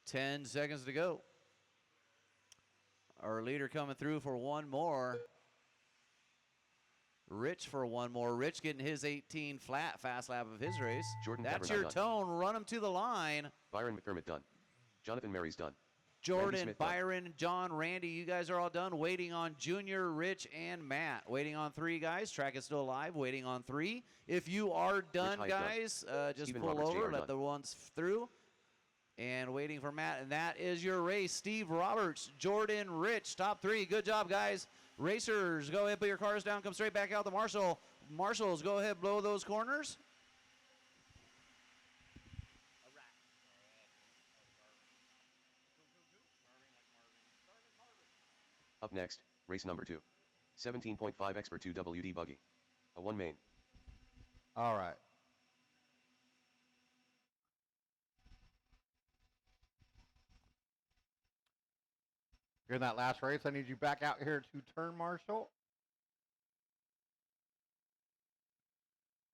10 seconds to go. Our leader coming through for one more. Rich for one more. Rich getting his 18 flat fast lap of his race. Jordan That's Cabernet your done. tone. Run him to the line. Byron McDermott done. Jonathan Mary's done. Jordan, Smith, Byron, John, Randy, you guys are all done. Waiting on Junior, Rich, and Matt. Waiting on 3 guys. Track is still alive. Waiting on 3. If you are done, Hyde guys, just Stephen pull Roberts, over. JR Let done. the ones through. And waiting for Matt. And that is your race. Steve Roberts, Jordan, Rich, top 3. Good job, guys. Racers, go ahead, put your cars down. Come straight back out to Marshall. Marshals, go ahead, blow those corners. Up next, race number 2. 17.5 Expert 2 WD Buggy. A 1 main. All right. During that last race, I need you back out here to turn, Marshall.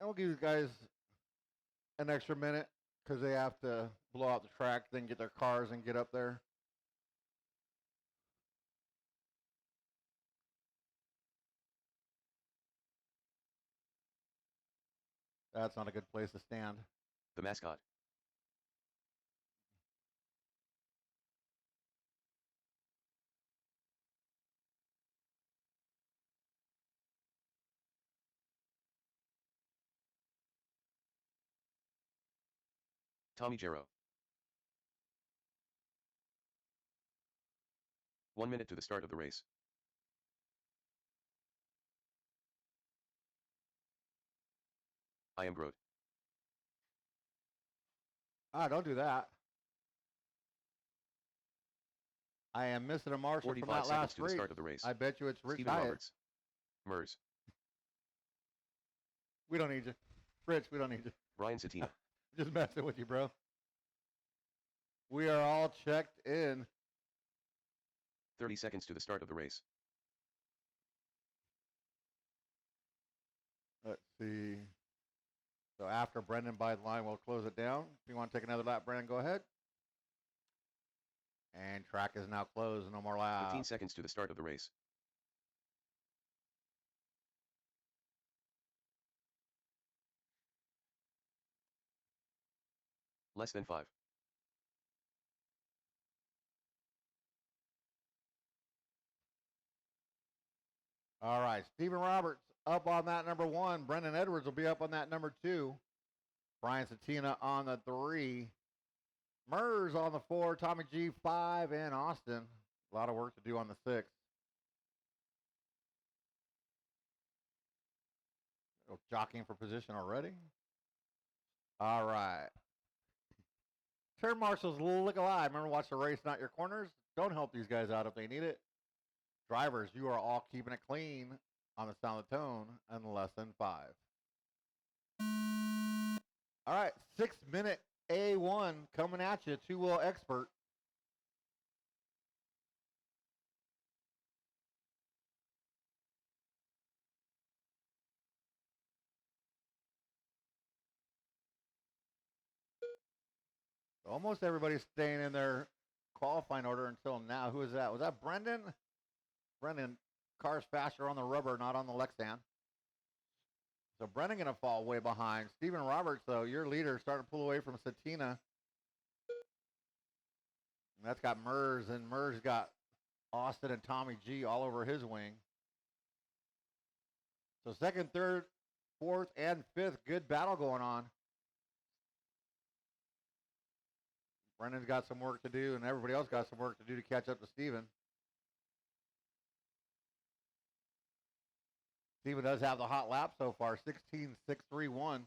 And we'll give you guys an extra minute because they have to blow out the track, then get their cars and get up there. That's not a good place to stand. The mascot. Tommy Jarrow. 1 minute to the start of the race. I am Groot. Ah, don't do that. I am missing a Marshall from 45 that seconds last to the race. start of the race. I bet you it's Rich Stephen Hyatt. Roberts. Mers. We don't need you. Rich, we don't need you. Brian Satina. Just messing with you, bro. We are all checked in. 30 seconds to the start of the race. Let's see. So after Brendan by the line, we'll close it down. If you want to take another lap, Brendan, go ahead. And track is now closed. No more laps. 15 seconds to the start of the race. Less than 5. All right. Stephen Roberts up on that number 1. Brendan Edwards will be up on that number 2. Brian Satina on the 3. Mers on the 4. Tommy G 5. And Austin. A lot of work to do on the 6. Oh, jockeying for position already. All right. Turn marshals look alive. Remember, watch the race, not your corners. Don't help these guys out if they need it. Drivers, you are all keeping it clean on the sound of the tone and less than 5. All right, 6-minute A1 coming at you, two-wheel expert. Almost everybody's staying in their qualifying order until now. Who is that? Was that Brendan? Brendan, car's faster on the rubber, not on the Lexan. So Brendan going to fall way behind. Stephen Roberts, though, your leader, starting to pull away from Satina. And that's got Mers, and Mers got Austin and Tommy G all over his wing. So second, third, fourth, and fifth, good battle going on. Brendan's got some work to do, and everybody else got some work to do to catch up to Steven. Steven does have the hot lap so far, 16.631.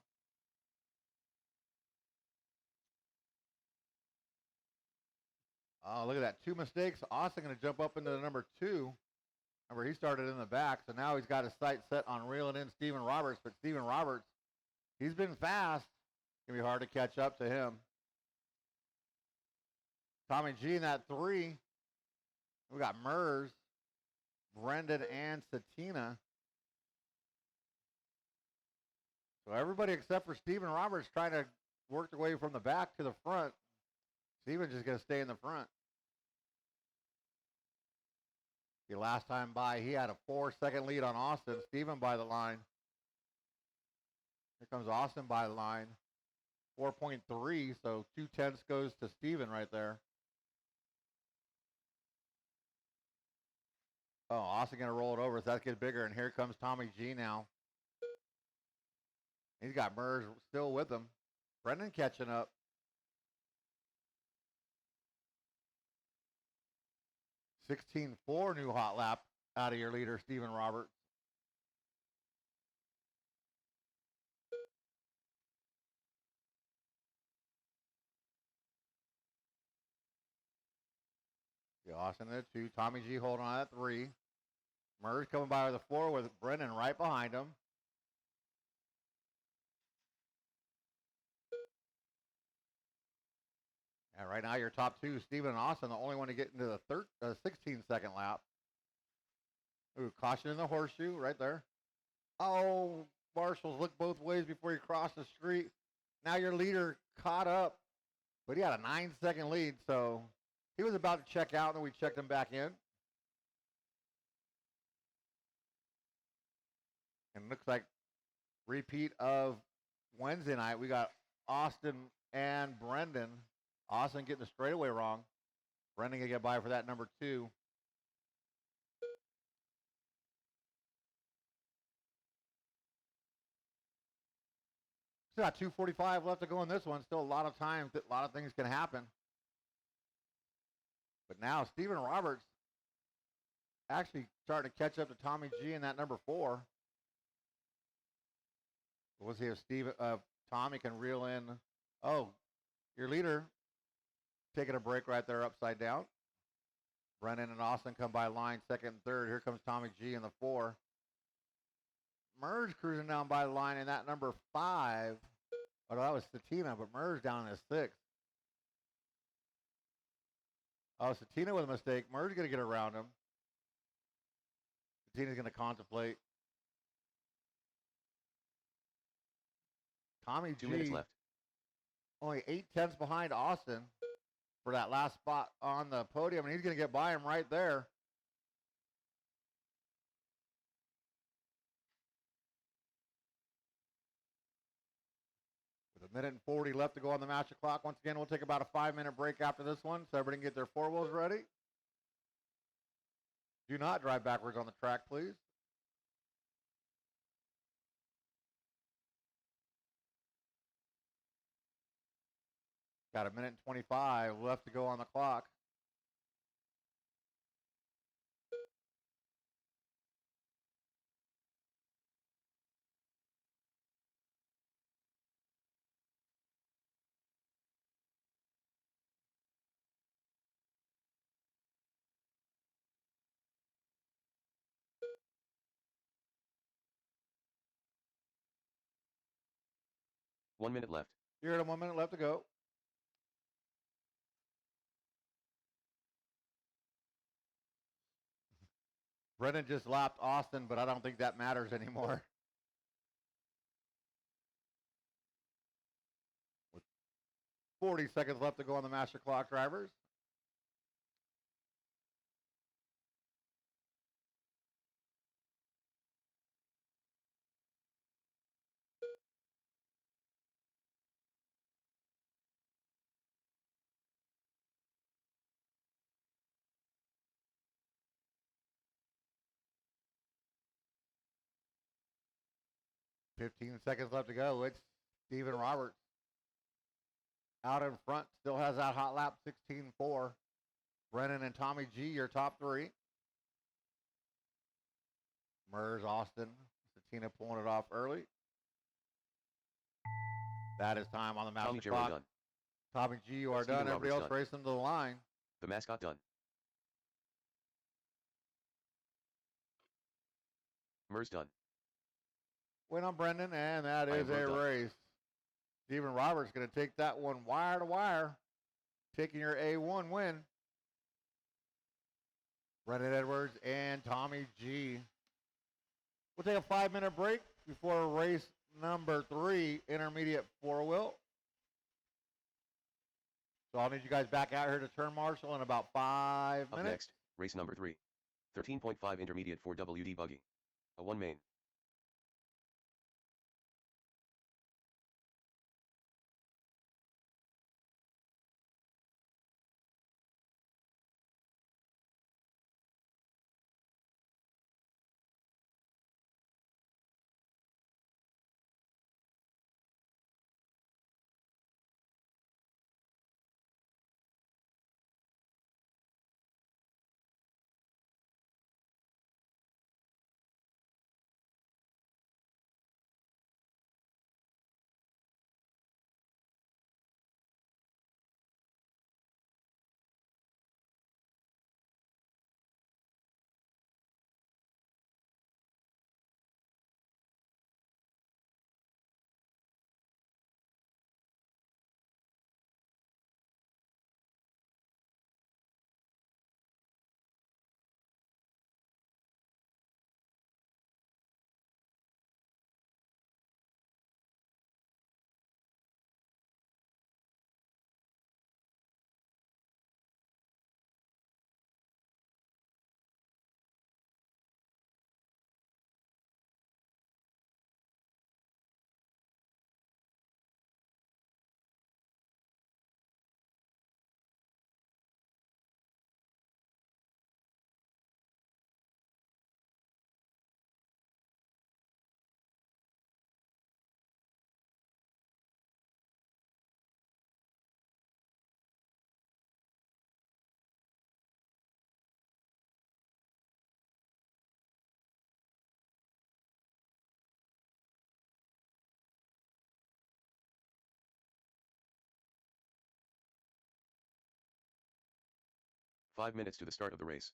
Oh, look at that. 2 mistakes. Austin going to jump up into the number 2. Remember, he started in the back, so now he's got his sight set on reeling in Stephen Roberts. But Stephen Roberts, he's been fast. It's going to be hard to catch up to him. Tommy G in that 3. We got Mers, Brendan, and Satina. So everybody except for Stephen Roberts trying to work their way from the back to the front. Stephen's just going to stay in the front. The last time by, he had a 4-second lead on Austin. Stephen by the line. Here comes Austin by the line. 4.3, so 2/10 goes to Stephen right there. Oh, Austin going to roll it over, so that gets bigger, and here comes Tommy G now. He's got Mers still with him. Brendan catching up. (16.4) new hot lap out of your leader, Stephen Roberts. Austin at 2. Tommy G holding on at 3. Mers coming by with a 4 with Brendan right behind him. And right now, your top 2, Stephen and Austin, the only one to get into the 16-second lap. Ooh, caution in the horseshoe right there. Oh, marshals look both ways before you cross the street. Now your leader caught up, but he had a 9-second lead, so he was about to check out, and then we checked him back in. And it looks like repeat of Wednesday night. We got Austin and Brendan. Austin getting the straightaway wrong. Brendan going to get by for that number 2. Still got 2:45 left to go in this one. Still a lot of time. A lot of things can happen. But now Stephen Roberts actually starting to catch up to Tommy G in that number 4. We'll see if Tommy can reel in. Oh, your leader taking a break right there upside down. Brendan and Austin come by line second and third. Here comes Tommy G in the 4. Merge cruising down by the line in that number 5. Oh, no, that was Satina, but Merge down in 6. Oh, Satina with a mistake. Merge going to get around him. Satina's going to contemplate. Tommy 2 minutes G left. only 8/10 behind Austin for that last spot on the podium, and he's going to get by him right there. With 1:40 left to go on the master clock. Once again, we'll take about a 5-minute break after this one so everybody can get their 4 wheels ready. Do not drive backwards on the track, please. Got 1:25 left to go on the clock. One minute left. You're at 1 minute left to go. Brennan just lapped Austin, but I don't think that matters anymore. With 40 seconds left to go on the master clock, drivers. Fifteen seconds left to go. It's Steven Roberts out in front. Still has that hot lap, 16.4. Brennan and Tommy G, your top 3. Mers, Austin, Satina pulling it off early. That is time on the Tommy master G clock. done. Tommy G, you are Steven done. Everybody else Roberts done. racing to the line. The mascot done. Mers done. Win on Brendan, and that I is am a done. race. Steven Roberts going to take that one wire to wire, taking your A1 win. Brendan Edwards and Tommy G. We'll take a 5-minute break before race number 3, intermediate 4-wheel. So I'll need you guys back out here to turn marshal in about 5 Up minutes. next, race number 3. 13.5 intermediate 4WD buggy. A 1 main. Five minutes to the start of the race.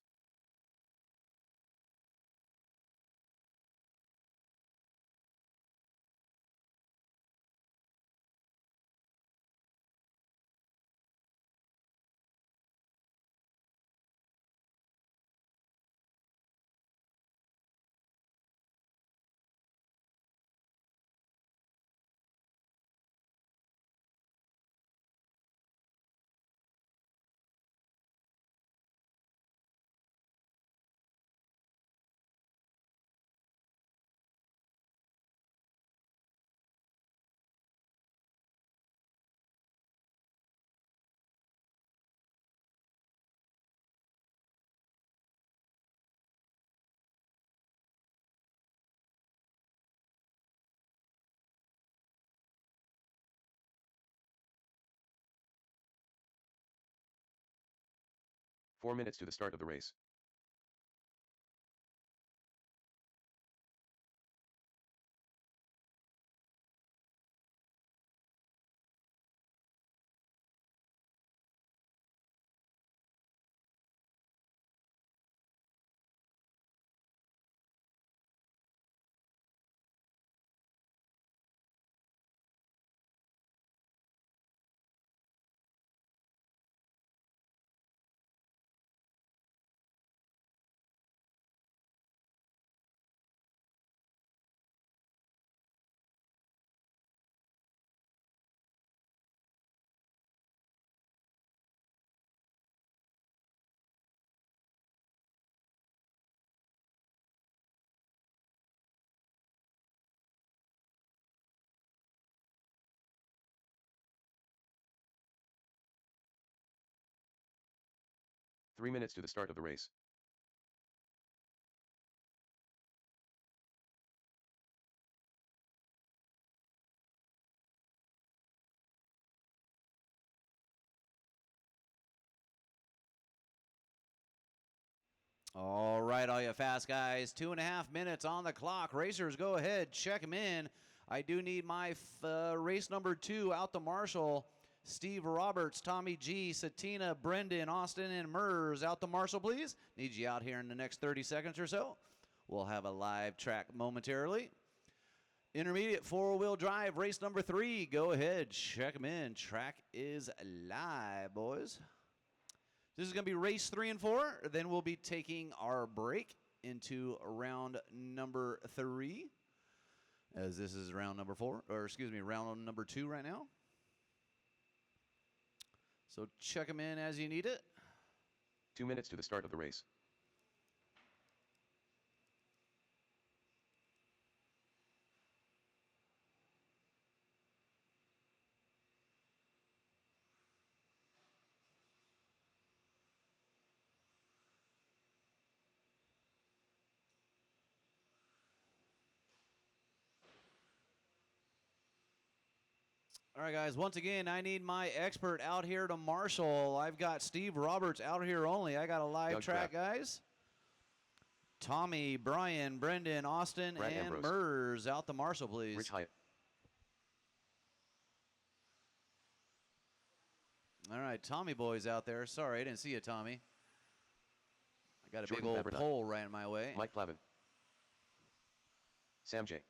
4 minutes to the start of the race. Three minutes to the start of the race. All right, all you fast guys, 2.5 minutes on the clock. Racers, go ahead, check them in. I do need my race number 2 out to Marshall. Steve Roberts, Tommy G, Satina, Brendan, Austin, and Mers. Out to Marshall, please. Need you out here in the next 30 seconds or so. We'll have a live track momentarily. Intermediate 4-wheel drive, race number 3. Go ahead, check them in. Track is live, boys. This is going to be race 3 and 4. Then we'll be taking our break into round number 3, as this is round number 4, or excuse me, round number 2 right now. So check them in as you need it. 2 minutes to the start of the race. All right, guys, once again, I need my expert out here to Marshall. I've got Steve Roberts out here only. I got a live Doug track, Kraft. guys. Tommy, Brian, Brendan, Austin, Brad and Ambrose. Mers out to Marshall, please. Rich Hyatt. All right, Tommy boy's out there. Sorry, I didn't see you, Tommy. I got a Jordan big old Beverly. pole right in my way. Mike Plavin. Sam J.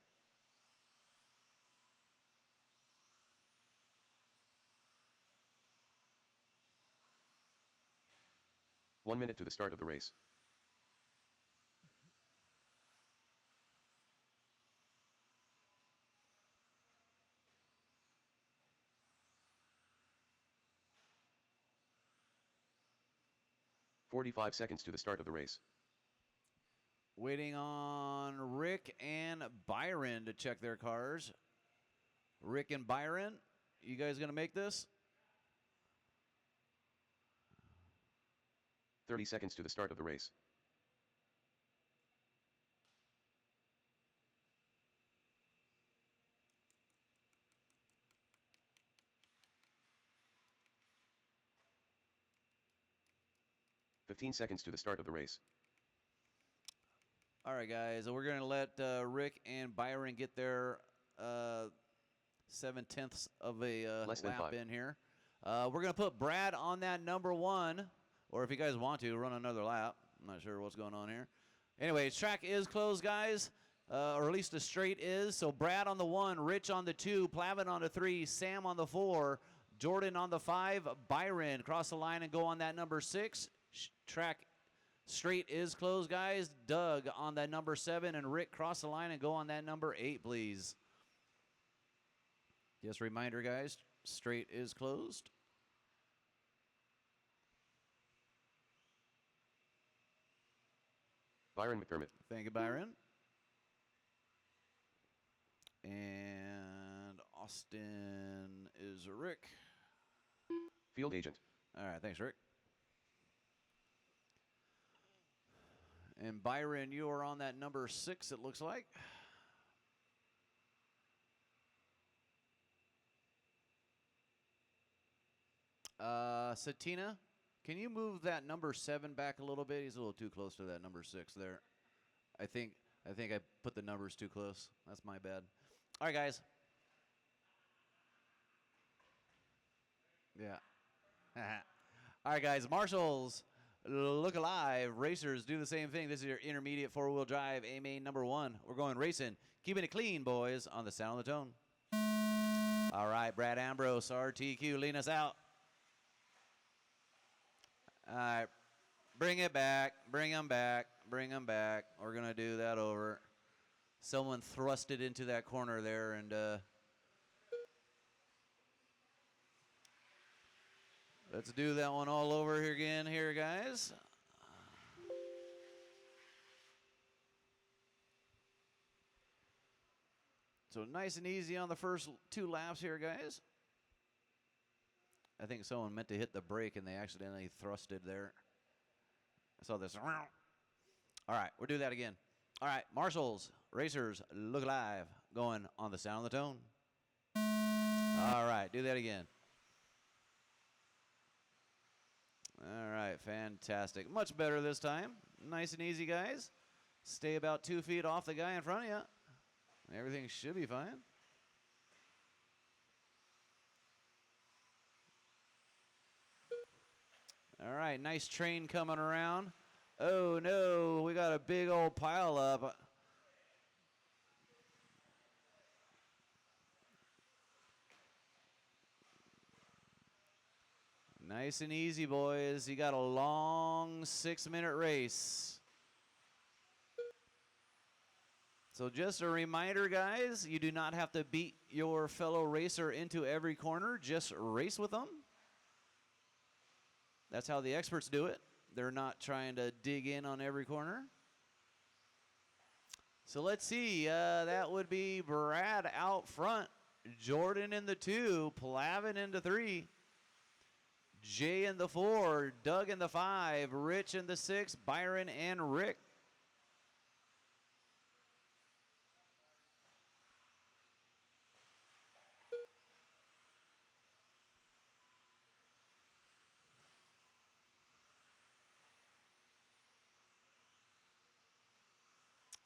One minute to the start of the race. "45 seconds to the start of the race. Waiting on Rick and Byron to check their cars. Rick and Byron, you guys going to make this? 30 seconds to the start of the race. "15 seconds to the start of the race. All right, guys, we're going to let Rick and Byron get their 7/10 of a Less than lap 5. in here. We're going to put Brad on that number 1, or if you guys want to, run another lap. I'm not sure what's going on here. Anyways, track is closed, guys, or at least the straight is. So Brad on the 1, Rich on the 2, Plavin on the 3, Sam on the 4, Jordan on the 5, Byron cross the line and go on that number 6. Track straight is closed, guys. Doug on that number 7, and Rick cross the line and go on that number 8, please. Just a reminder, guys, straight is closed. Byron McDermott. Thank you, Byron. And Austin is Rick. Field agent. All right, thanks, Rick. And Byron, you are on that number 6, it looks like. Satina, Can you move that number 7 back a little bit? He's a little too close to that number 6 there. I think I put the numbers too close. That's my bad. All right, guys. Yeah. All right, guys. Marshals, look alive. Racers, do the same thing. This is your intermediate four-wheel drive A-main number 1. We're going racing. Keeping it clean, boys, on the sound of the tone. All right, Brad Ambrose, RTQ, lean us out. All right. Bring it back. Bring them back. Bring them back. We're going to do that over. Someone thrust it into that corner there, and let's do that one all over here again here, guys. So nice and easy on the first 2 laps here, guys. I think someone meant to hit the brake, and they accidentally thrusted there. I saw this. All right, we'll do that again. All right, marshals, racers, look alive. Going on the sound of the tone. All right, do that again. All right, fantastic. Much better this time. Nice and easy, guys. Stay about 2 feet off the guy in front of you. Everything should be fine. All right, nice train coming around. Oh, no, we got a big old pile up. Nice and easy, boys. You got a long 6-minute race. So just a reminder, guys, you do not have to beat your fellow racer into every corner. Just race with them. That's how the experts do it. They're not trying to dig in on every corner. So let's see. That would be Brad out front. Jordan in the 2. Plavin in the 3. Jay in the 4. Doug in the 5. Rich in the 6. Byron and Rick.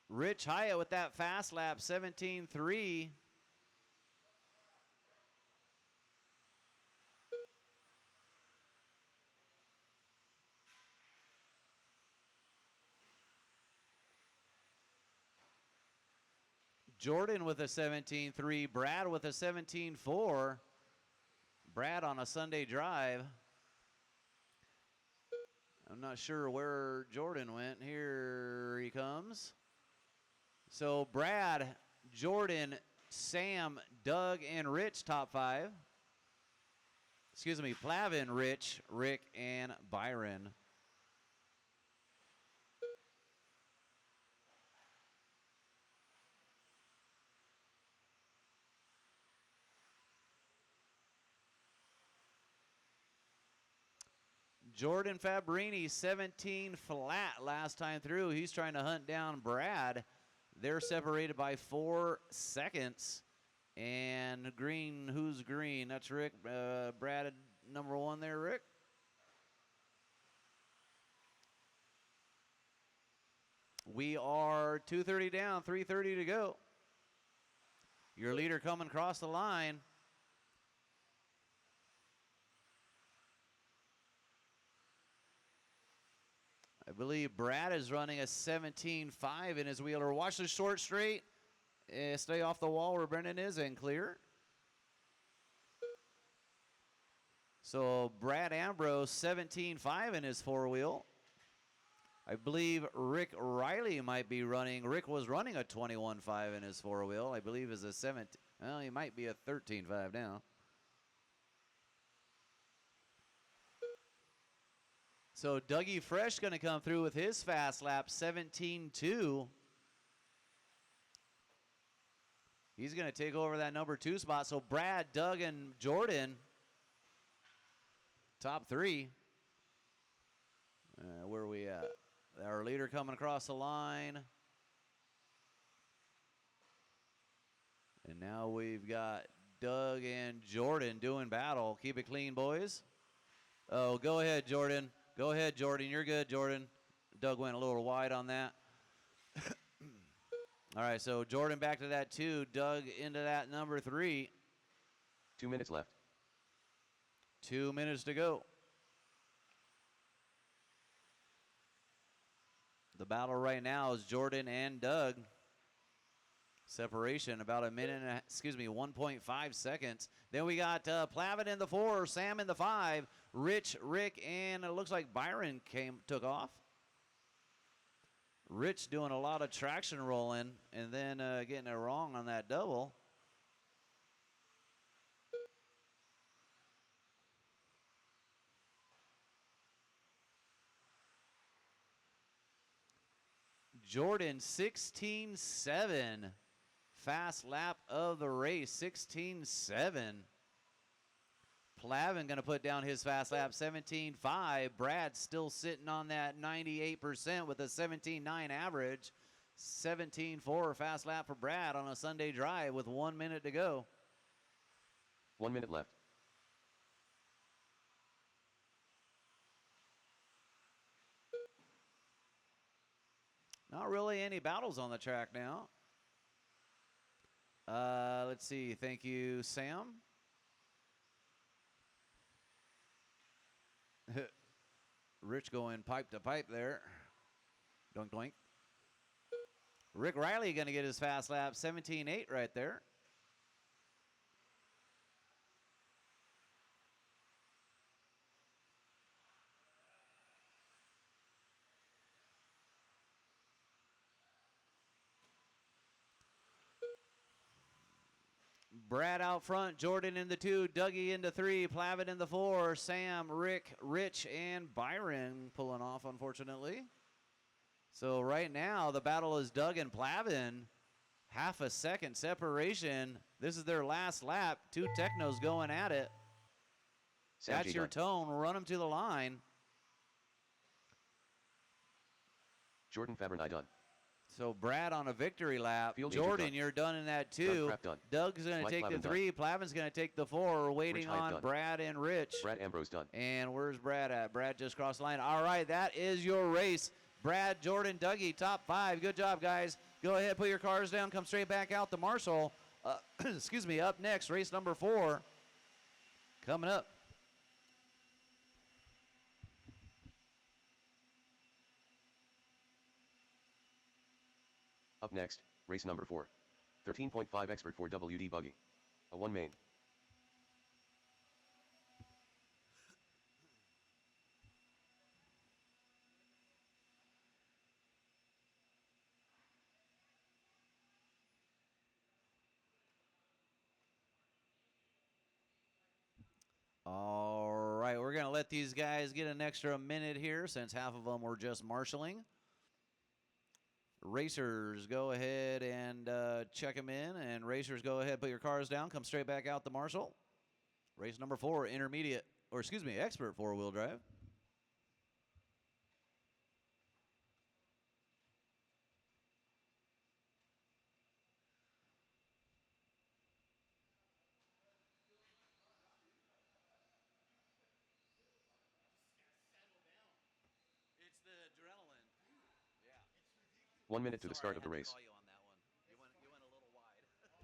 Rich Hyatt with that fast lap, 17.3. Jordan with a 17.3. Brad with a 17.4. Brad on a Sunday drive. I'm not sure where Jordan went. Here he comes. So Brad, Jordan, Sam, Doug, and Rich, top 5. Excuse me, Plavin, Rich, Rick, and Byron. Jordan Fabrini, 17 flat last time through. He's trying to hunt down Brad. They're separated by 4 seconds. And green, who's green? That's Rick. Brad, number 1 there, Rick. We are 2:30 down, 3:30 to go. Your leader coming across the line. I believe Brad is running a 17.5 in his wheeler. Watch the short straight. Stay off the wall where Brendan is and clear. So Brad Ambrose, 17.5 in his 4-wheel. I believe Rick Riley might be running. Rick was running a 21.5 in his 4-wheel. I believe is a 17. Well, he might be a 13.5 now. So Dougie Fresh going to come through with his fast lap, 17.2. He's going to take over that number 2 spot. So Brad, Doug, and Jordan, top 3. Where are we at? Our leader coming across the line. And now we've got Doug and Jordan doing battle. Keep it clean, boys. Oh, go ahead, Jordan. Go ahead, Jordan. You're good, Jordan. Doug went a little wide on that. All right, so Jordan back to that 2. Doug into that number 3. 2 minutes left. 2 minutes to go. The battle right now is Jordan and Doug. Separation about a minute and 1.5 seconds. Then we got Plavin in the 4, Sam in the 5, Rich, Rick, and it looks like Byron took off. Rich doing a lot of traction rolling and then getting it wrong on that double. Jordan 16.7. Fast lap of the race, 16.7. Plavin going to put down his fast lap, 17.5. Brad still sitting on that 98% with a 17.9 average. 17.4 fast lap for Brad on a Sunday drive with 1 minute to go. 1 minute left. Not really any battles on the track now. Let's see. Thank you, Sam. Rich going pipe to pipe there. Doink, doink. Rick Riley going to get his fast lap, 17.8 right there. Brad out front, Jordan in the 2, Dougie in the 3, Plavin in the 4, Sam, Rick, Rich, and Byron pulling off, unfortunately. So right now, the battle is Doug and Plavin. Half a second separation. This is their last lap. 2 technos going at it. Sam That's G your done. tone. Run them to the line. Jordan Fabernay done. So Brad on a victory lap. Field Jordan, done. you're done in that 2. Crap done. Doug's going to Mike take Plavin the 3. Plavin's going to take the 4. We're waiting Rich Hyde on done. Brad and Rich. Brad Ambrose done. And where's Brad at? Brad just crossed the line. All right, that is your race. Brad, Jordan, Dougie, top 5. Good job, guys. Go ahead, put your cars down. Come straight back out to Marshall. Up next, race number 4. Coming up. Up next, race number 4. 13.5 expert for WD buggy. A 1 main. All right, we're going to let these guys get an extra minute here since half of them were just marshaling. Racers, go ahead and check them in. And racers, go ahead, put your cars down. Come straight back out to Marshall. Race number 4, expert 4-wheel drive. It's the adrenaline. Yeah. 1 minute to the start of the race. Call you on that one. You went a little wide. Yeah.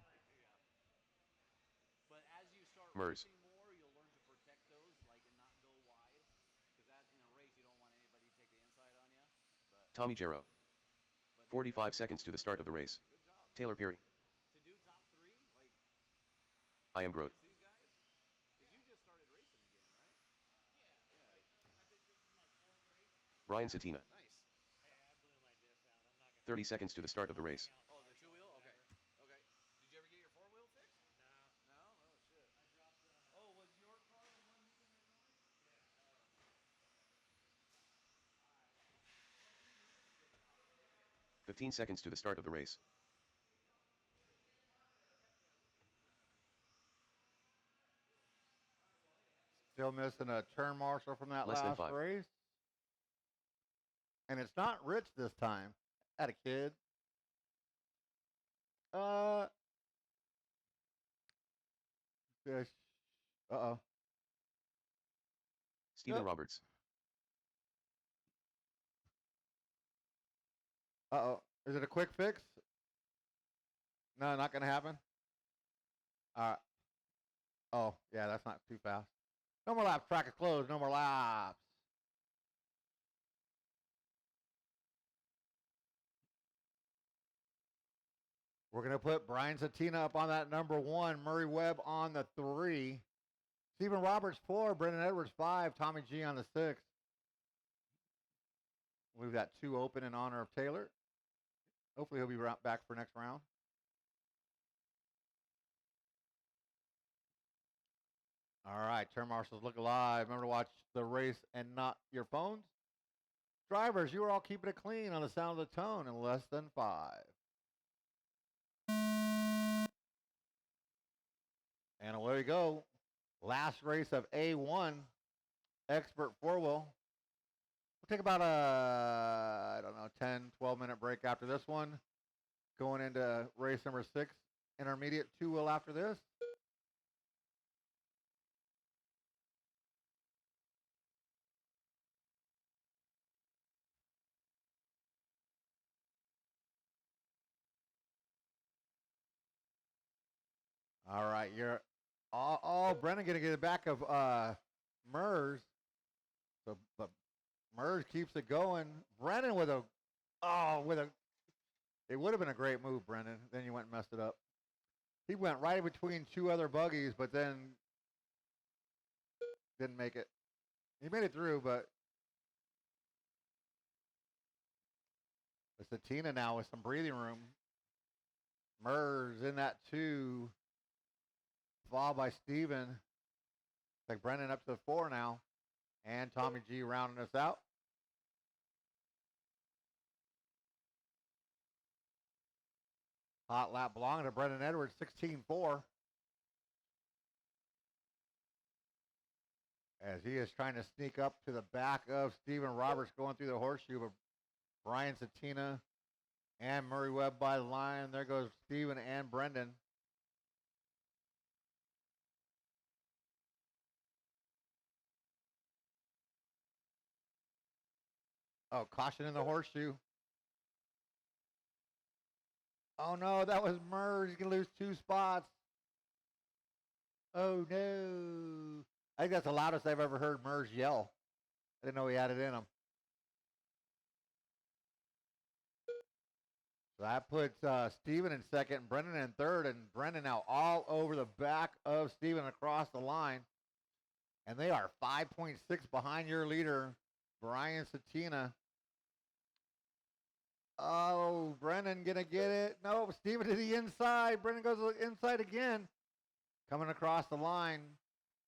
But as you start Mers. racing more, you'll learn to protect those, like, and not go wide. Because that in a race, you don't want anybody to take the inside on you. Tommy Jarrow. 45 seconds to the start of the race. Good job. Taylor Peary. To do top 3, like I am Grote. these guys, because you just started racing again, right? Brian Satina. Nice. 30 seconds to the start of the race. Oh, the 2-wheel? Okay. Okay. Did you ever get your 4-wheel fixed? No. No? Oh, shit. Oh, was your car the one moving that noise? 15 seconds to the start of the race. Still missing a turn marshal from that Less than last 5. race. And it's not Rich this time. Had a kid. Fish. Uh-oh. Stephen Yep. Roberts. Uh-oh. Is it a quick fix? No, not going to happen? All right. Oh, yeah, that's not too fast. No more laps. Track is closed. No more laps. We're going to put Brian Satina up on that number 1. Murray Webb on the 3. Stephen Roberts 4. Brendan Edwards 5. Tommy G on the 6. We've got 2 open in honor of Taylor. Hopefully he'll be back for next round. All right, turn marshals look alive. Remember to watch the race and not your phones. Drivers, you are all keeping it clean on the sound of the tone in less than 5. And away we go. Last race of A1, expert four-wheel. We'll take about a, 10, 12-minute break after this one. Going into race number 6, intermediate two-wheel after this. All right, you're Brennan gonna get the back of Mers. So, but Mers keeps it going. Brennan with a, it would have been a great move, Brennan. Then you went and messed it up. He went right between 2 other buggies, but then didn't make it. He made it through, but it's Satina now with some breathing room. Mers in that 2. Followed by Steven. Like Brennan up to the 4 now. And Tommy G rounding us out. Hot lap belonging to Brendan Edwards, 16-4. As he is trying to sneak up to the back of Stephen Roberts going through the horseshoe. But Brian Satina and Murray Webb by the line. There goes Stephen and Brendan. Oh, caution in the horseshoe. Oh, no, that was Murs. He's going to lose 2 spots. Oh, no. I think that's the loudest I've ever heard Murs yell. I didn't know he had it in him. So that puts Steven in second, Brendan in third, and Brendan now all over the back of Steven across the line. And they are 5.6 behind your leader, Brian Satina. Oh, Brendan gonna get it. No, Steven to the inside. Brendan goes to the inside again. Coming across the line.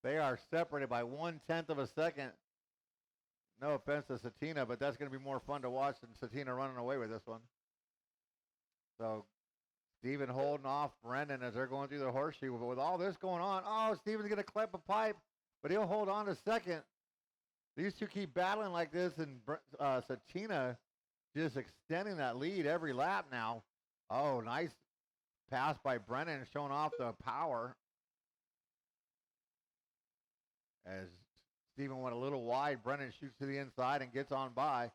They are separated by 1/10 of a second. No offense to Satina, but that's going to be more fun to watch than Satina running away with this one. So Steven holding off Brendan as they're going through the horseshoe. But with all this going on, oh, Steven's going to clip a pipe, but he'll hold on to second. These two keep battling like this, and Satina just extending that lead every lap now. Oh, nice pass by Brennan, showing off the power. As Steven went a little wide, Brennan shoots to the inside and gets on by.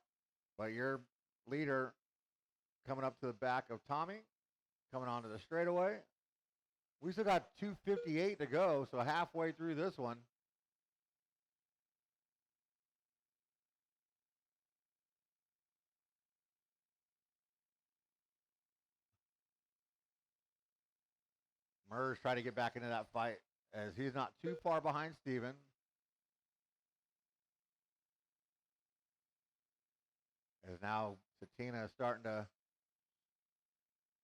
But your leader coming up to the back of Tommy, coming onto the straightaway. We still got 2:58 to go, so halfway through this one. Murs trying to get back into that fight as he's not too far behind Steven. As now Satina is starting to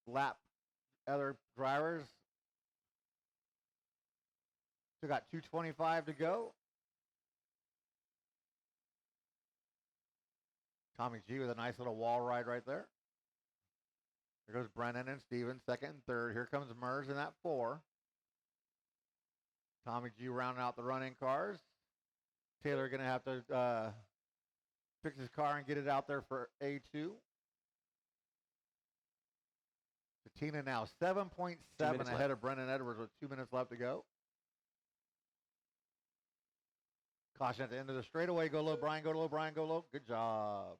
lap other drivers. Still got 2:25 to go. Tommy G with a nice little wall ride right there. There goes Brennan and Steven, second and third. Here comes Murs in that 4. Tommy G rounding out the running cars. Taylor going to have to fix his car and get it out there for A2. Satina now 7.7 ahead of Brendan Edwards with 2 minutes left to go. Caution at the end of the straightaway. Go low, Brian. Go low, Brian. Go low. Good job.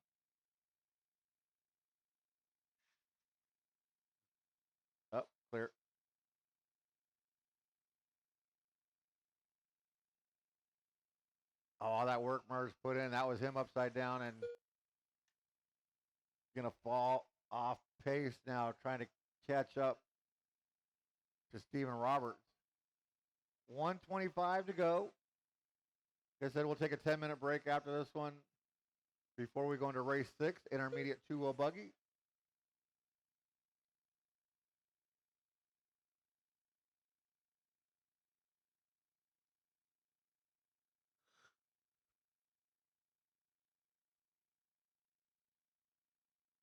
Up, clear. Oh, all that work Murs put in, that was him upside down and going to fall off pace now, trying to catch up to Steven Roberts. 1:25 to go. Like I said, we'll take a 10-minute break after this one before we go into race 6, intermediate 2-wheel buggy.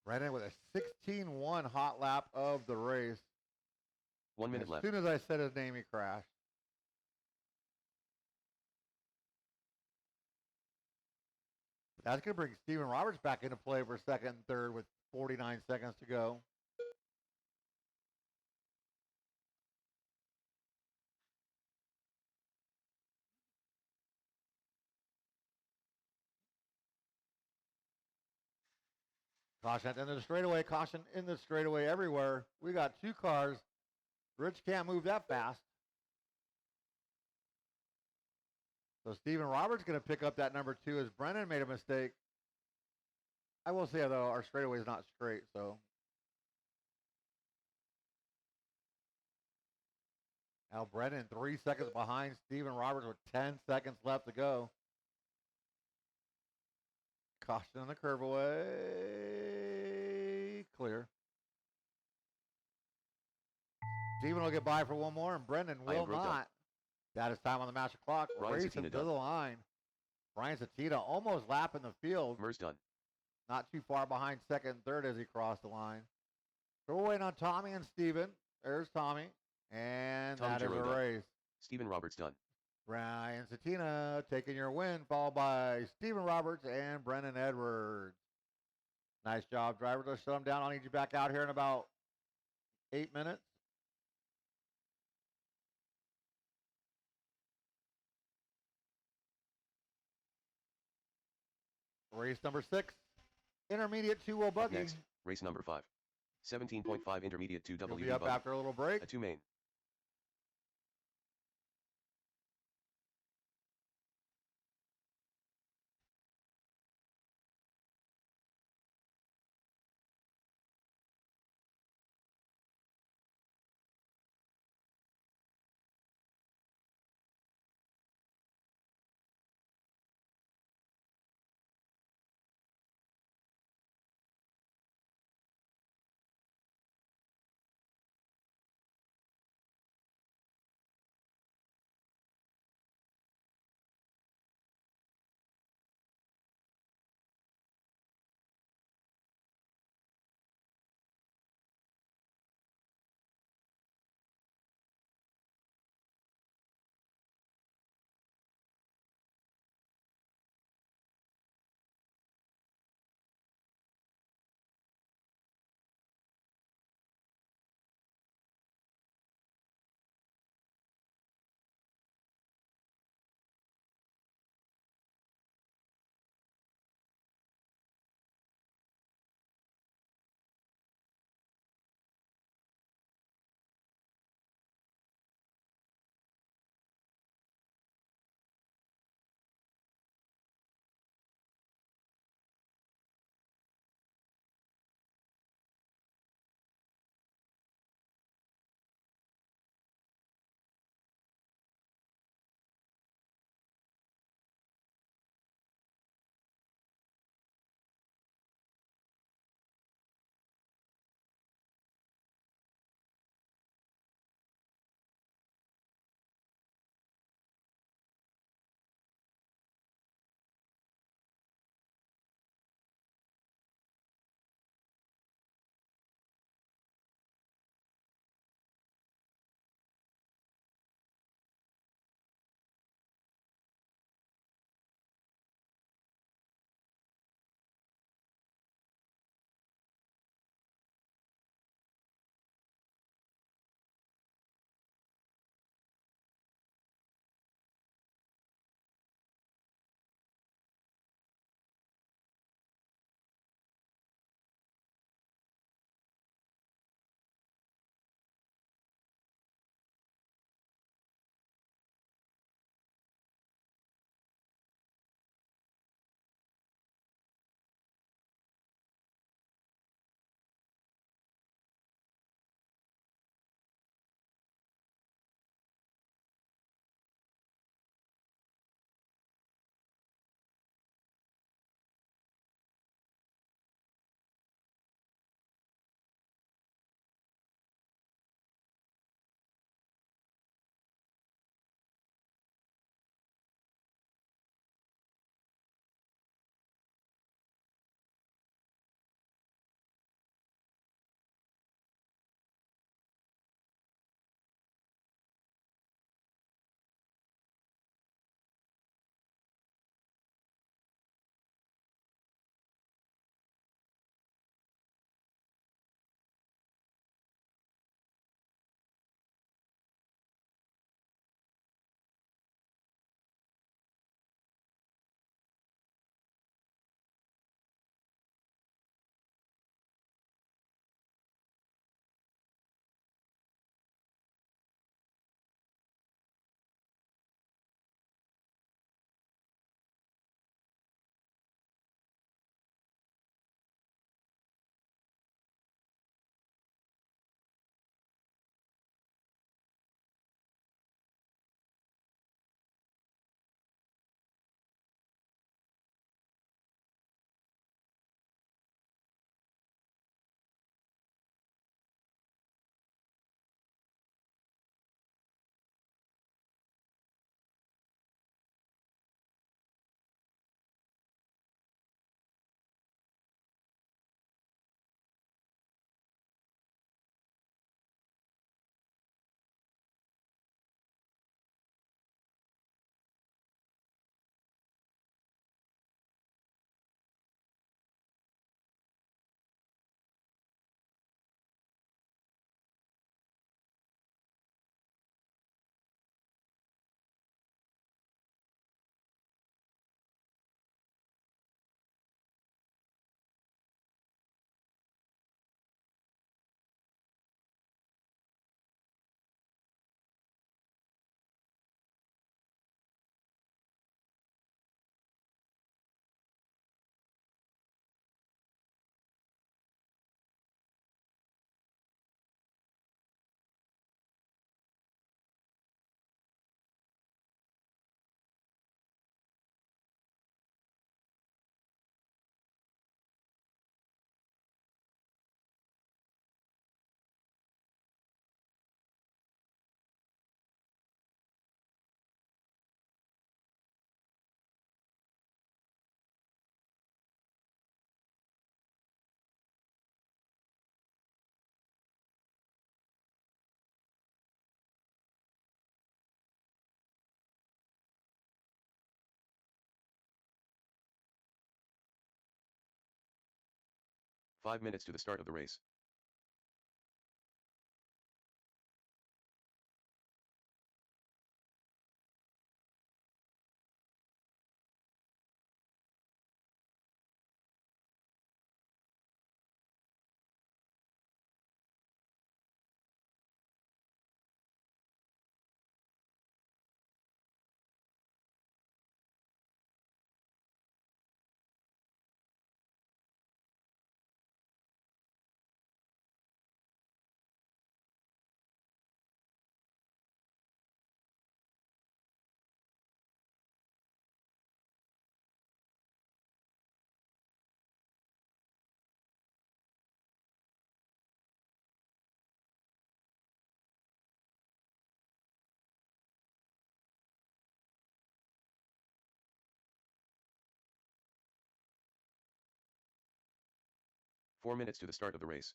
Brennan with a 16-1 hot lap of the race. 1 minute As left. soon as I said his name, he crashed. That's going to bring Steven Roberts back into play for second and third with 49 seconds to go. Caution at the end of the straightaway. Caution in the straightaway everywhere. We got 2 cars. Rich can't move that fast. So Steven Roberts going to pick up that number 2 as Brennan made a mistake. I will say, though, our straightaway is not straight, so. Now Brennan 3 seconds behind Steven Roberts with 10 seconds left to go. Caution on the curve away. Clear. Steven will get by for one more, and Brendan will not. That is time on the master clock. Racing to the line. Brian Satina almost lapping the field. Murs done. Not too far behind second and third as he crossed the line. So we're waiting on Tommy and Steven. There's Tommy. And Tommy that is a Giroux race. Steven Roberts done. Brian Satina taking your win, followed by Steven Roberts and Brennan Edwards. Nice job, drivers. Let's shut them down. I'll need you back out here in about 8 minutes. Race number 6, intermediate 2-wheel buggy. Next, race number 5. 17.5 intermediate 2 We'll WD be up buggy. after a little break. A 2 main. 5 minutes to the start of the race. Four minutes to the start of the race.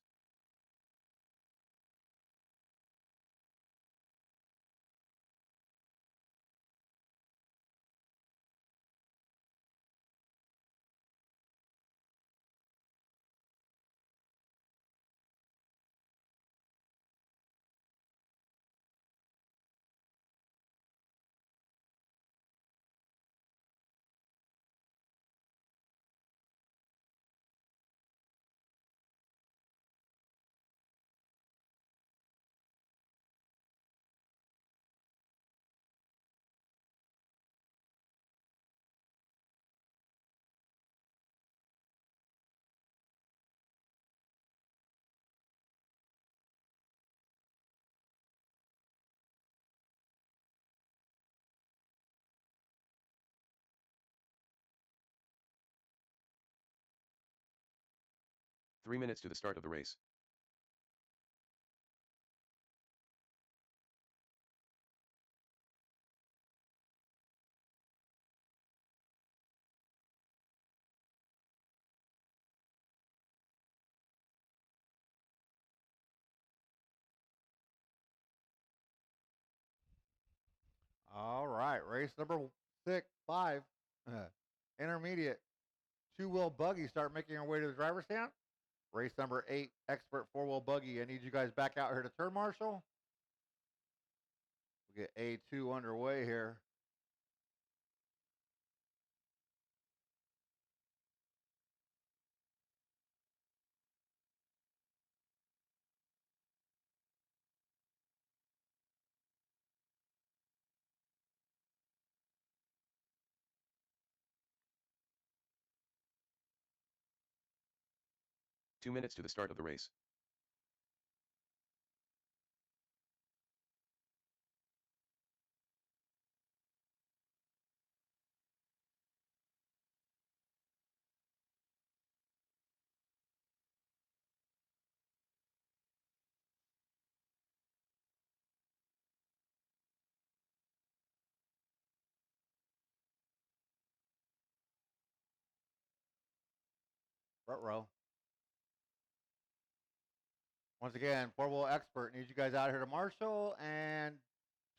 Three minutes to the start of the race. All right, race number 5. Intermediate. Two-wheel buggy start making our way to the driver's stand. Race number 8, expert four-wheel buggy. I need you guys back out here to turn marshal. We'll get A2 underway here. Two minutes to the start of the race. Front row. Once again, four-wheel expert. Need you guys out here to marshal. And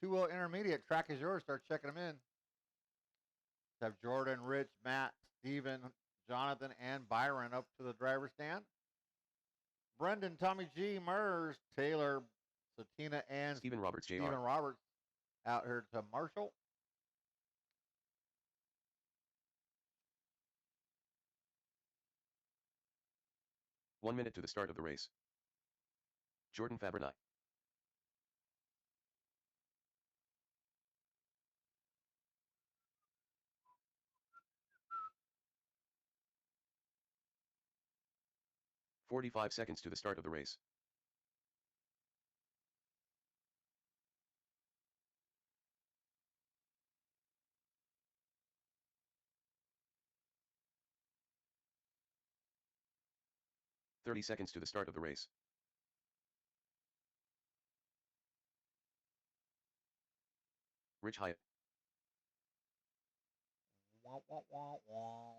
two-wheel intermediate. Track is yours. Start checking them in. Have Jordan, Rich, Matt, Steven, Jonathan, and Byron up to the driver's stand. Brendan, Tommy G, Mers, Taylor, Satina, and Stephen Roberts, Jr. Stephen Roberts out here to marshal. One minute to the start of the race. Jordan Fabernay. "45 seconds to the start of the race. "30 seconds to the start of the race. Rich Hyatt. Wah, wah, wah, wah.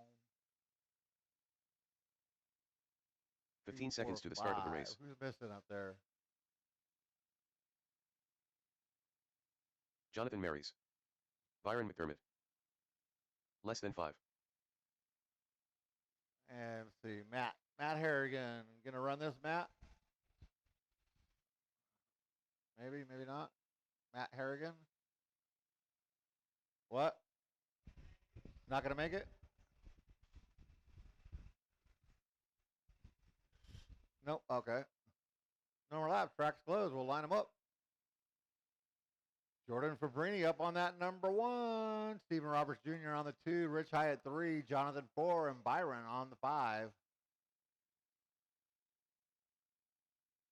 15 2, seconds 4, to the start of the 5. race. Who's missing up there? Jonathan Marys. Byron McDermott. Less than 5. And let's see, Matt Matt Harrigan. Gonna run this, Matt? Maybe, maybe not. Matt Harrigan. What? Not gonna make it? Nope. Okay. No more laps. Track's closed. We'll line them up. Jordan Fabrini up on that number 1. Stephen Roberts Jr. on the 2. Rich Hyatt 3. Jonathan 4. And Byron on the 5.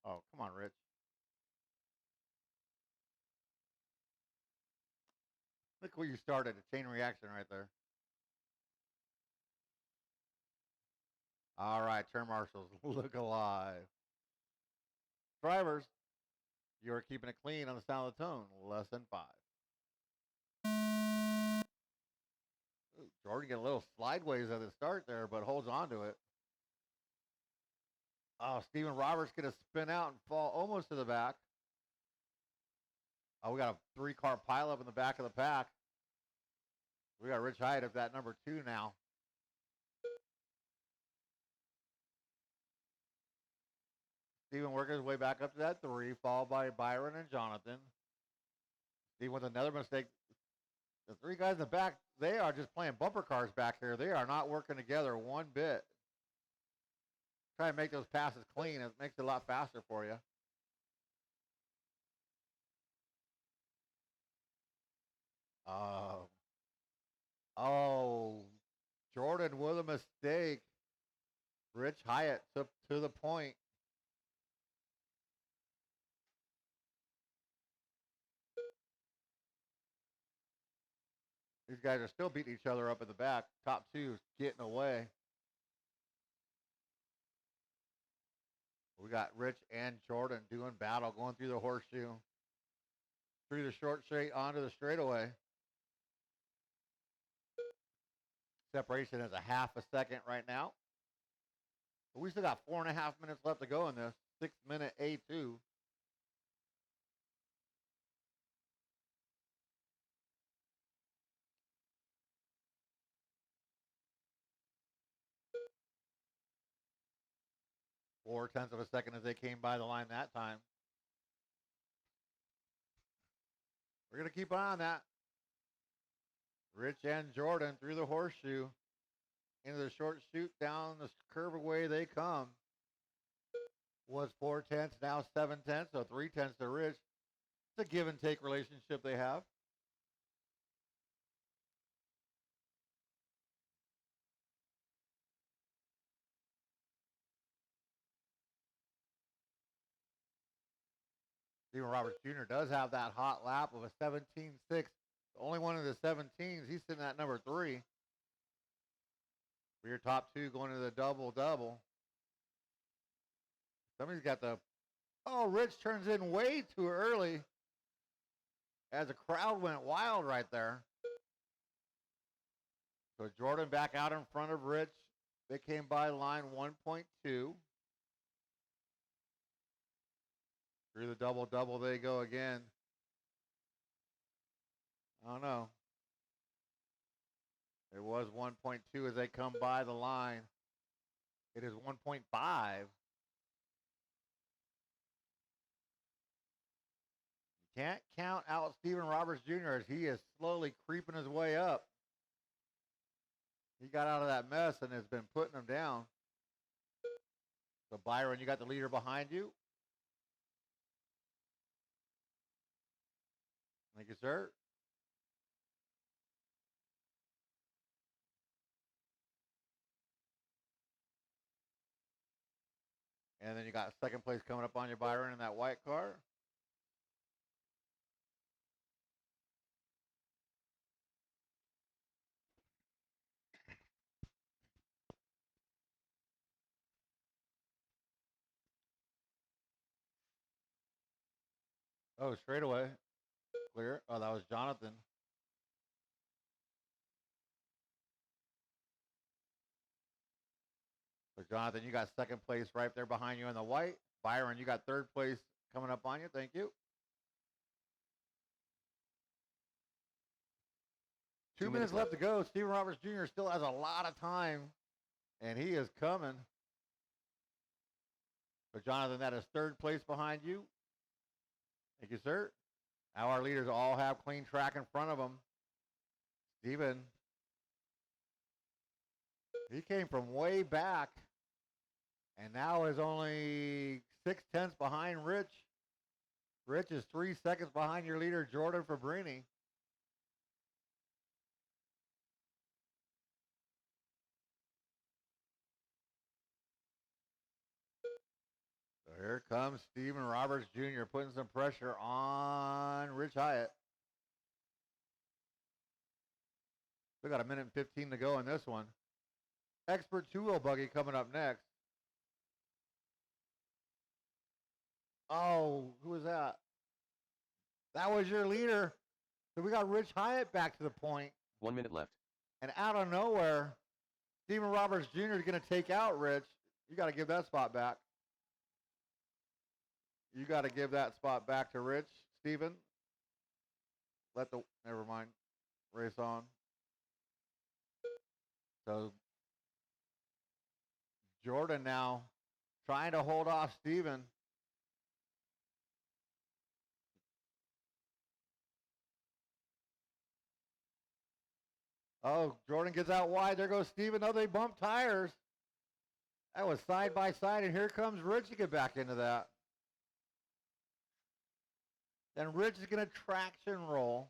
Oh, come on, Rich. Look where you started. A chain reaction right there. All right, turn marshals. Look alive. Drivers, you are keeping it clean on the sound of the tone. Less than 5. Ooh, Jordan getting a little slideways at the start there, but holds on to it. Oh, Stephen Roberts going to spin out and fall almost to the back. Oh, we got a 3-car pileup in the back of the pack. We got Rich Hyatt at that number 2 now. Stephen working his way back up to that 3, followed by Byron and Jonathan. Stephen with another mistake. The 3 guys in the back, they are just playing bumper cars back here. They are not working together one bit. Try and make those passes clean. It makes it a lot faster for you. Oh, Jordan with a mistake. Rich Hyatt to the point. These guys are still beating each other up in the back. Top 2 is getting away. We got Rich and Jordan doing battle, going through the horseshoe, through the short straight, onto the straightaway. Separation is a half a second right now. But we still got 4.5 minutes left to go in this 6-minute A2. Four-tenths of a second as they came by the line that time. We're going to keep an eye on that. Rich and Jordan through the horseshoe into the short chute, down the curve away they come. Was 4/10, now 7/10, so 3/10 to Rich. It's a give and take relationship they have. Stephen Roberts Jr. does have that hot lap of a 17.6. The only one of the 17s. He's sitting at number 3. For your top 2 going to the double-double. Somebody's got the... Oh, Rich turns in way too early as the crowd went wild right there. So Jordan back out in front of Rich. They came by line 1.2. Through the double-double they go again. I don't know. It was 1.2 as they come by the line. It is 1.5. You can't count out Stephen Roberts Jr. as he is slowly creeping his way up. He got out of that mess and has been putting them down. So Byron, you got the leader behind you. Thank you, sir. And then you got second place coming up on you, Byron, in that white car. Oh, straightaway. Clear. Oh, that was Jonathan. So, Jonathan, you got second place right there behind you in the white. Byron, you got third place coming up on you. Thank you. 2 minutes left to go. Stephen Roberts Jr. still has a lot of time, and he is coming. So, Jonathan, that is third place behind you. Thank you, sir. Now our leaders all have clean track in front of them. Steven, he came from way back and now is only 6/10 behind Rich. Rich is 3 seconds behind your leader, Jordan Fabrini. So here comes Steven Roberts Jr. putting some pressure on Rich Hyatt. We got a minute and 15 to go in this one. Expert 2-wheel buggy coming up next. Oh, who was that? That was your leader. So we got Rich Hyatt back to the point. 1 minute left. And out of nowhere, Steven Roberts Jr. is going to take out Rich. You got to give that spot back. You got to give that spot back to Rich. Steven, never mind, race on. So Jordan now trying to hold off Steven. Oh, Jordan gets out wide. There goes Steven. Oh, they bumped tires. That was side by side, and here comes Rich to get back into that. Then Rich is going to traction roll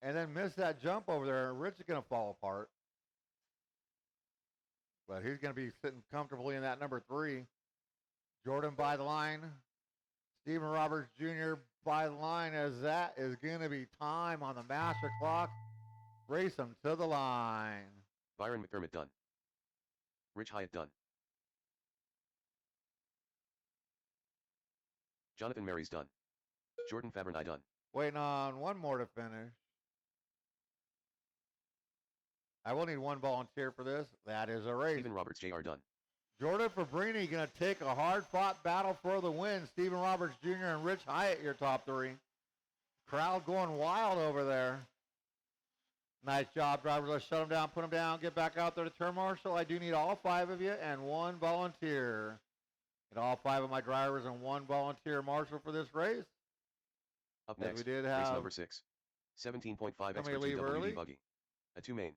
and then miss that jump over there. Rich is going to fall apart. But he's going to be sitting comfortably in that number 3. Jordan by the line. Steven Roberts Jr. by the line, as that is going to be time on the master clock. Race him to the line. Byron McDermott done. Rich Hyatt done. Jonathan Mary's done. Jordan Fabrini done. Waiting on one more to finish. I will need one volunteer for this. That is a race. Steven Roberts Jr. done. Jordan Fabrini going to take a hard-fought battle for the win. Steven Roberts Jr. and Rich Hyatt, your top 3. Crowd going wild over there. Nice job, drivers. Let's shut them down, put them down, get back out there to turn marshal. I do need all 5 of you and one volunteer. Get all 5 of my drivers and one volunteer marshal for this race. Up next, we did have race number 6. 17.5 expert leave 2 early? WD buggy. A 2 main.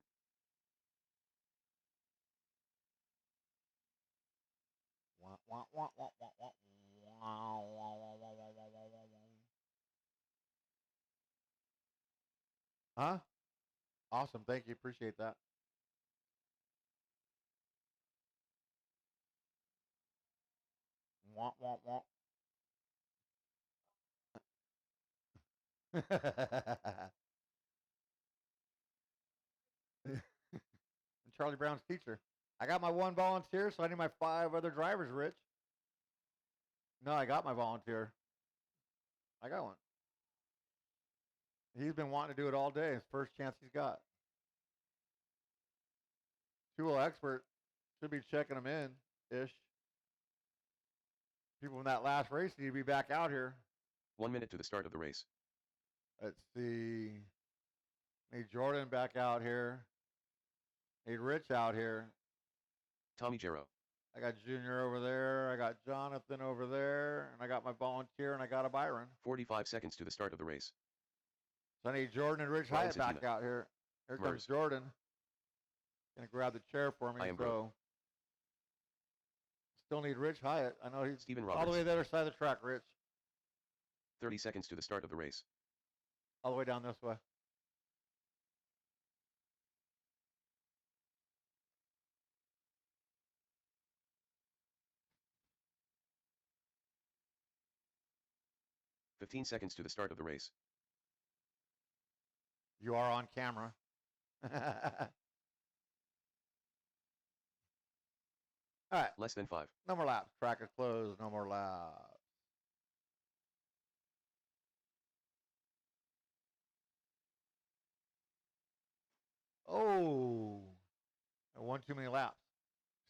Huh? Awesome. Thank you. Appreciate that. Wah, wah, wah. Charlie Brown's teacher. I got my one volunteer, so I need my 5 other drivers, Rich. No, I got my volunteer. I got one. He's been wanting to do it all day. His first chance he's got. 2-wheel expert should be checking him in-ish. People from that last race need to be back out here. 1 minute to the start of the race. Let's see. Need Jordan back out here. Need Rich out here. Tommy Jarrow. I got Junior over there. I got Jonathan over there. And I got my volunteer, and I got a Byron. 45 seconds to the start of the race. So I need Jordan and Rich Ryan Hyatt back Satina. out here. Here comes Mers. Jordan. Gonna grab the chair for me. I am So Bro. still need Rich Hyatt. I know he's Steven all the Roberts. way to the other side of the track, Rich. 30 seconds to the start of the race. All the way down this way. Fifteen seconds to the start of the race. You are on camera. All right. Less than 5. No more laps. Track is closed. No more laps. Oh. One too many laps.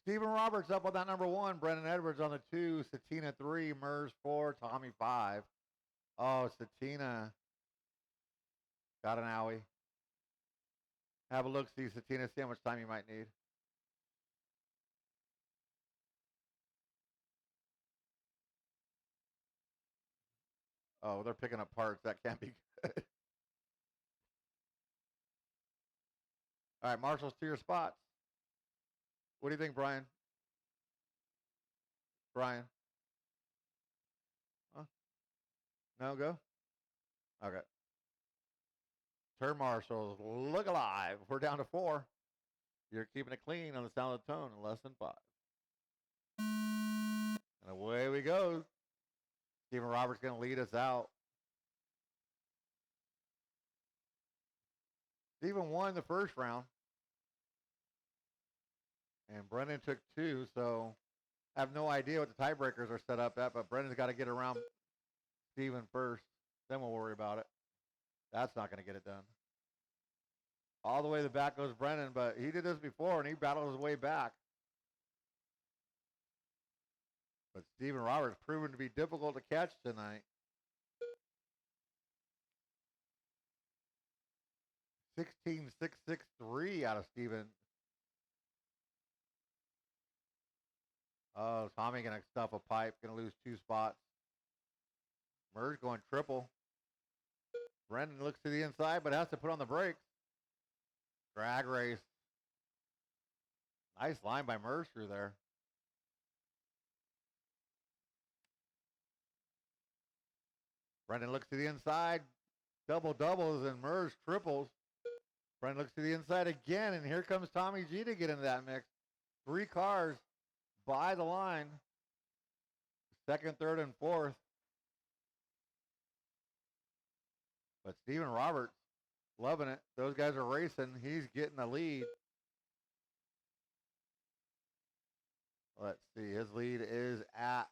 Steven Roberts up on that number 1. Brendan Edwards on the 2. Satina 3. Mers 4. Tommy 5. Oh, Satina got an owie. Have a look, see Satina, see how much time you might need. Oh, they're picking up parts. That can't be good. All right, marshals to your spots. What do you think, Brian? Brian? Huh? No, go? Okay. Turn marshals, look alive. We're down to 4. You're keeping it clean on the sound of the tone in less than 5. And away we go. Stephen Roberts going to lead us out. Stephen won the first round. And Brendan took 2, so I have no idea what the tiebreakers are set up at, but Brendan's got to get around Stephen first. Then we'll worry about it. That's not going to get it done. All the way to the back goes Brendan, but he did this before, and he battled his way back. But Stephen Roberts proven to be difficult to catch tonight. 16.663 out of Stephen. Oh, Tommy going to stuff a pipe, going to lose 2 spots. Merge going triple. Brendan looks to the inside, but has to put on the brakes. Drag race. Nice line by Mercer there. Brendan looks to the inside. Double doubles and Merge triples. Brendan looks to the inside again, and here comes Tommy G to get into that mix. 3 cars by the line. Second, third, and fourth. But Stephen Roberts loving it. Those guys are racing. He's getting the lead. Let's see. His lead is at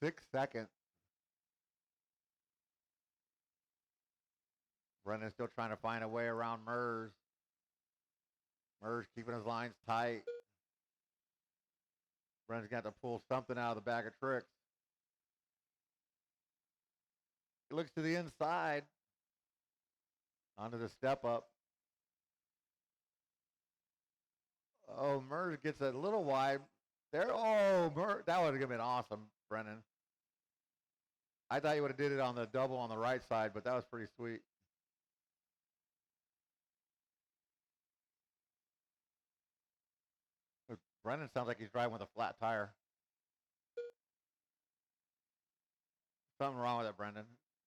6 seconds. Brendan's still trying to find a way around Mers. Mers keeping his lines tight. Brendan's got to pull something out of the bag of tricks. He looks to the inside. Onto the step up. Oh, Mers gets a little wide. There. Oh, that would have been awesome, Brendan. I thought you would have did it on the double on the right side, but that was pretty sweet. Brendan sounds like he's driving with a flat tire. Something wrong with it, Brendan.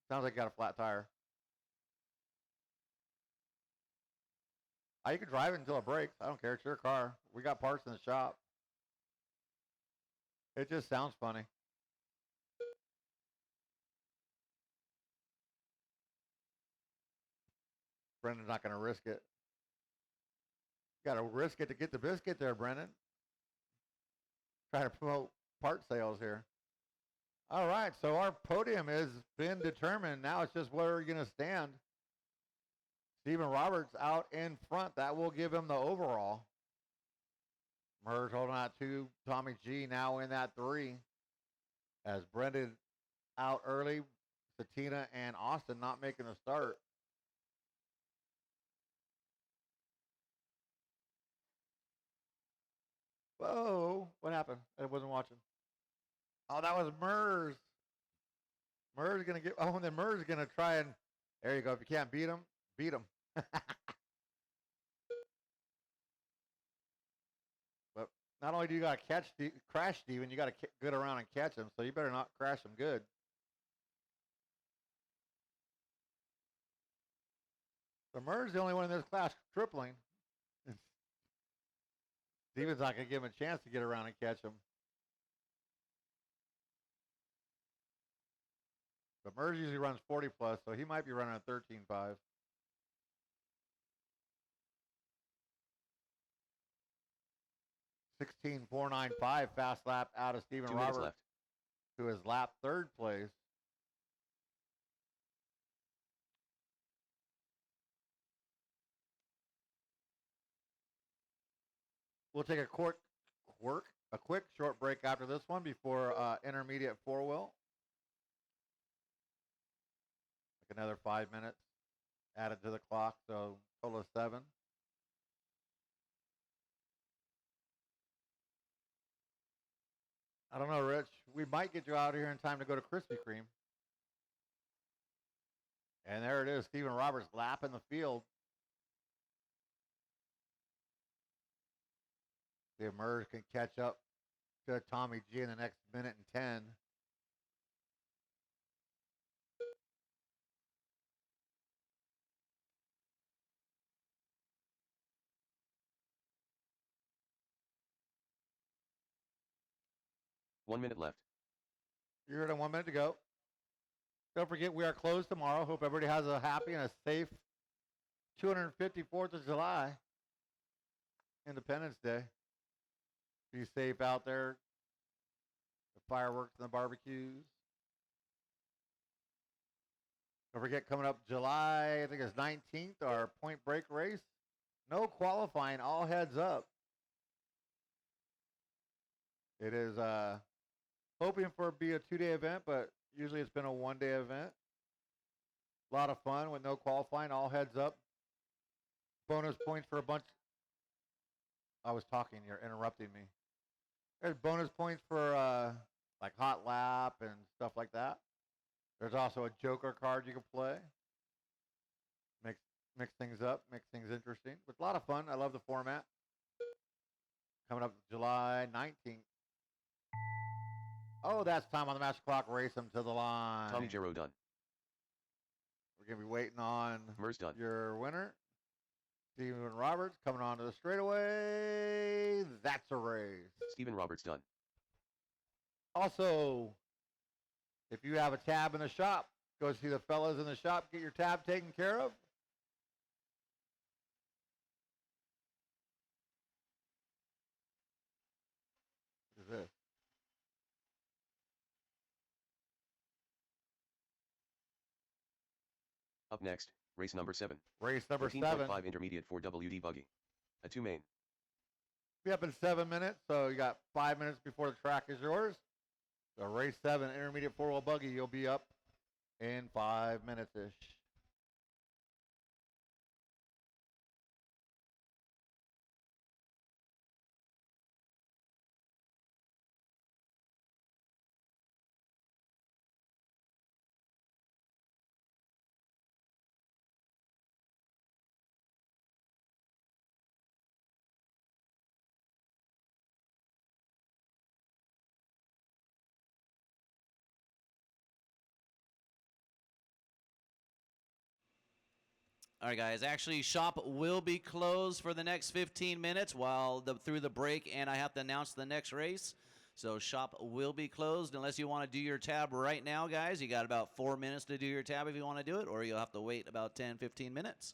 Sounds like you got a flat tire. You can drive it until it breaks. I don't care. It's your car. We got parts in the shop. It just sounds funny. Brendan's not going to risk it. Got to risk it to get the biscuit there, Brendan. Trying to promote part sales here. All right, so our podium has been determined. Now it's just where we're going to stand. Stephen Roberts out in front. That will give him the overall. Merge holding out 2. Tommy G now in that 3. As Brendan out early. Satina and Austin not making the start. Whoa, what happened? I wasn't watching. Oh, that was Mers. Mers going to get, oh, and then Mers going to try and, there you go. If you can't beat him, beat him. But not only do you got to crash Steven, you got to get around and catch him, so you better not crash him good. So Mers is the only one in this class tripling. Steven's not going to give him a chance to get around and catch him. But Mers usually runs 40 plus, so he might be running a 13.5. $16.495 fast lap out of Stephen 2 minutes Roberts, left. who is lap 3rd place. We'll take a quick short break after this one before intermediate 4-wheel. Like another 5 minutes added to the clock, so total of 7. I don't know, Rich. We might get you out here in time to go to Krispy Kreme. And there it is, Stephen Roberts lapping the field. See if Murs can catch up to Tommy G in the next minute and 10. One minute left. You're at 1 minute to go. Don't forget, we are closed tomorrow. Hope everybody has a happy and a safe 254th of July, Independence Day. Be safe out there. The fireworks and the barbecues. Don't forget, coming up July, I think it's 19th, our point break race. No qualifying, all heads up. It is hoping for it to be a 2-day event, but usually it's been a 1-day event. A lot of fun with no qualifying, all heads up. Bonus points for a bunch. I was talking, you're interrupting me. There's bonus points for like hot lap and stuff like that. There's also a joker card you can play. Mix things up, make things interesting. It's a lot of fun. I love the format. Coming up July 19th. Oh, that's time on the match clock. Race them to the line. Tommy Gero done. We're going to be waiting on Murs done. your winner. Stephen Roberts coming on to the straightaway. That's a race. Stephen Roberts done. Also, if you have a tab in the shop, go see the fellas in the shop. Get your tab taken care of. What is this? Up next, race number 7. Race number 7. 14.5 intermediate for WD buggy. A 2 main. Be up in 7 minutes, so you got 5 minutes before the track is yours. So race 7, intermediate 4-wheel buggy, you'll be up in 5 minutes-ish. All right, guys. Actually, shop will be closed for the next 15 minutes through the break, and I have to announce the next race. So shop will be closed unless you want to do your tab right now, guys. You got about 4 minutes to do your tab if you want to do it, or you'll have to wait about 10, 15 minutes.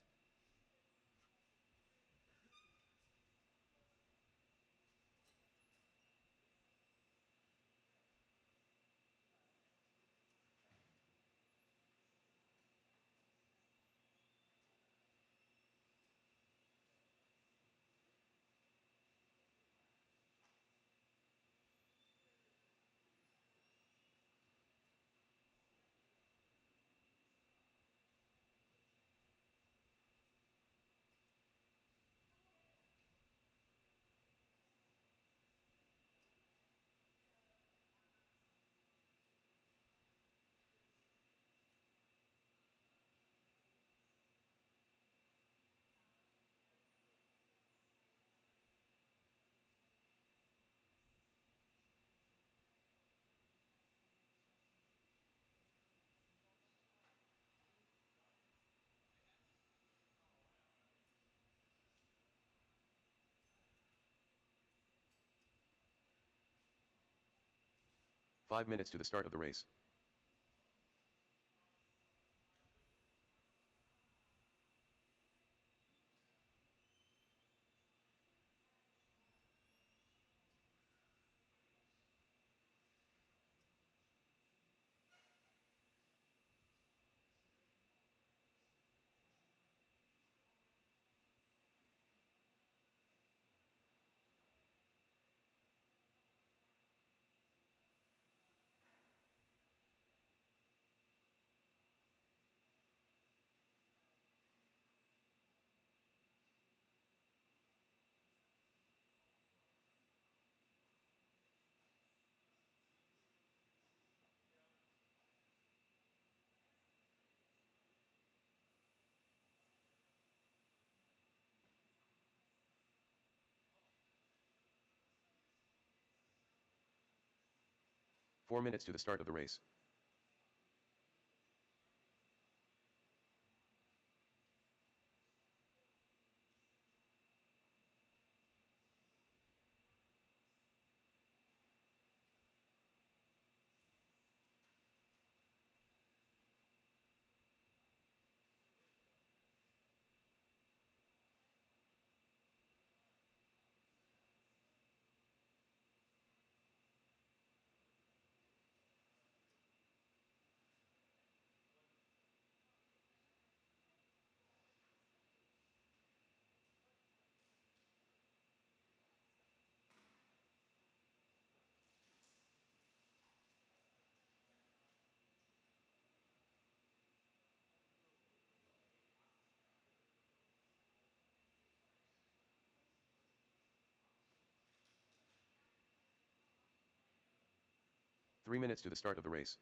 Five minutes to the start of the race. 4 minutes to the start of the race. Three minutes to the start of the race.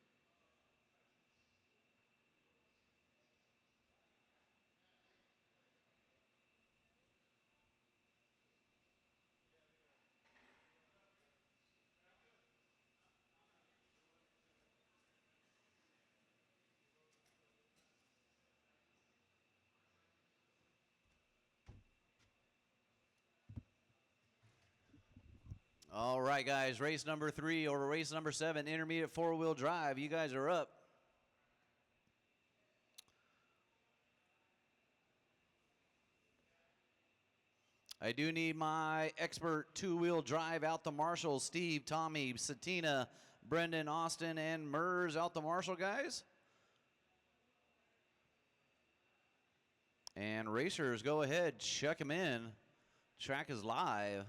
All right, guys, race number 3 or race number 7, intermediate four-wheel drive. You guys are up. I do need my expert two-wheel drive out the marshal. Steve, Tommy, Satina, Brendan, Austin, and Mers out the marshal, guys. And racers, go ahead, check them in. Track is live.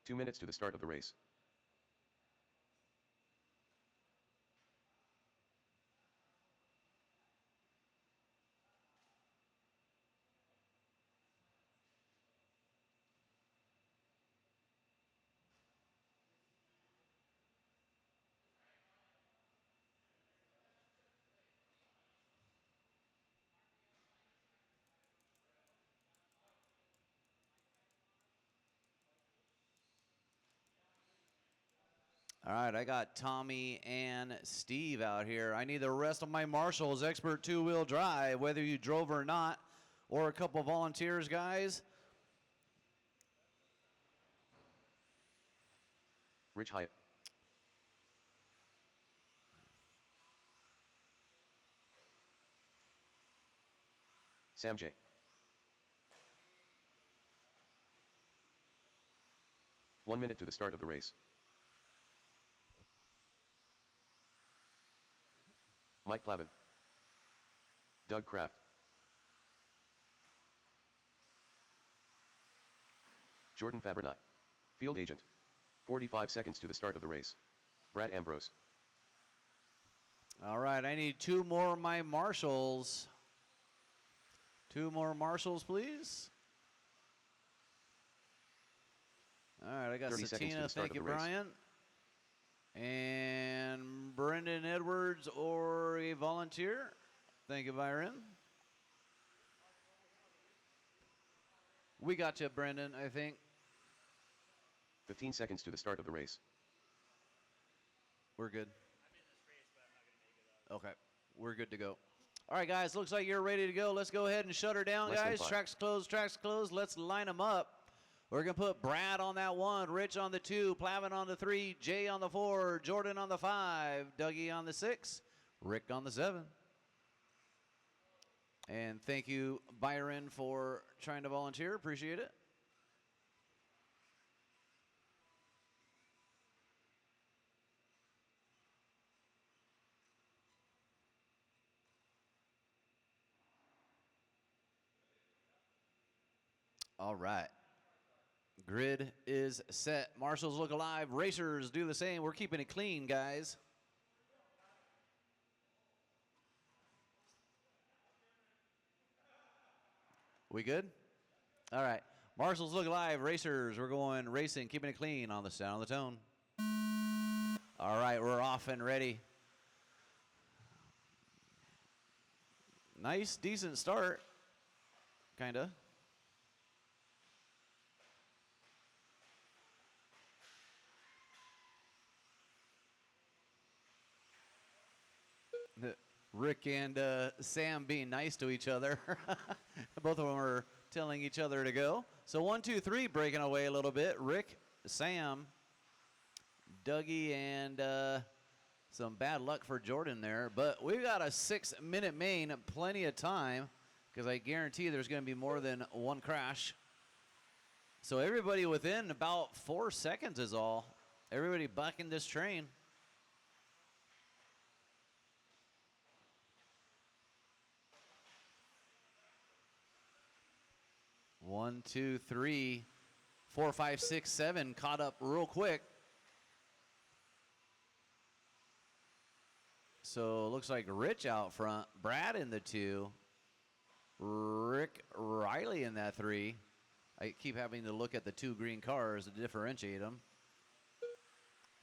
2 minutes to the start of the race. All right, I got Tommy and Steve out here. I need the rest of my marshals, expert two-wheel drive, whether you drove or not, or a couple volunteers, guys. Rich Hyatt. Sam J. One minute to the start of the race. Mike Plavin. Doug Kraft. Jordan Fabernat. Field agent. 45 seconds to the start of the race. Brad Ambrose. All right, I need two more of my marshals. Two more marshals, please. All right, I got 30 seconds to Satina, the start thank of you, the race. Brian. And Brendan Edwards or a volunteer. Thank you, Byron. We got you, Brendan, I think. 15 seconds to the start of the race. We're good. Okay, we're good to go. All right, guys, looks like you're ready to go. Let's go ahead and shut her down, Less than guys. 5. Tracks closed, tracks closed. Let's line them up. We're going to put Brad on that 1, Rich on the 2, Plavin on the 3, Jay on the 4, Jordan on the 5, Dougie on the 6, Rick on the 7. And thank you, Byron, for trying to volunteer. Appreciate it. All right. Grid is set. Marshals look alive. Racers do the same. We're keeping it clean, guys. We good? All right. Marshals look alive. Racers, we're going racing, keeping it clean on the sound of the tone. All right, we're off and ready. Nice, decent start. Kind of. Rick and Sam being nice to each other. Both of them are telling each other to go. So 1, 2, 3 breaking away a little bit. Rick, Sam, Dougie, and some bad luck for Jordan there. But we've got a 6-minute main, plenty of time, because I guarantee there's going to be more than one crash. So everybody within about 4 seconds is all. Everybody bucking this train. 1, 2, 3, 4, 5, 6, 7 caught up real quick. So it looks like Rich out front, Brad in the 2, Rick Riley in that 3. I keep having to look at the 2 green cars to differentiate them.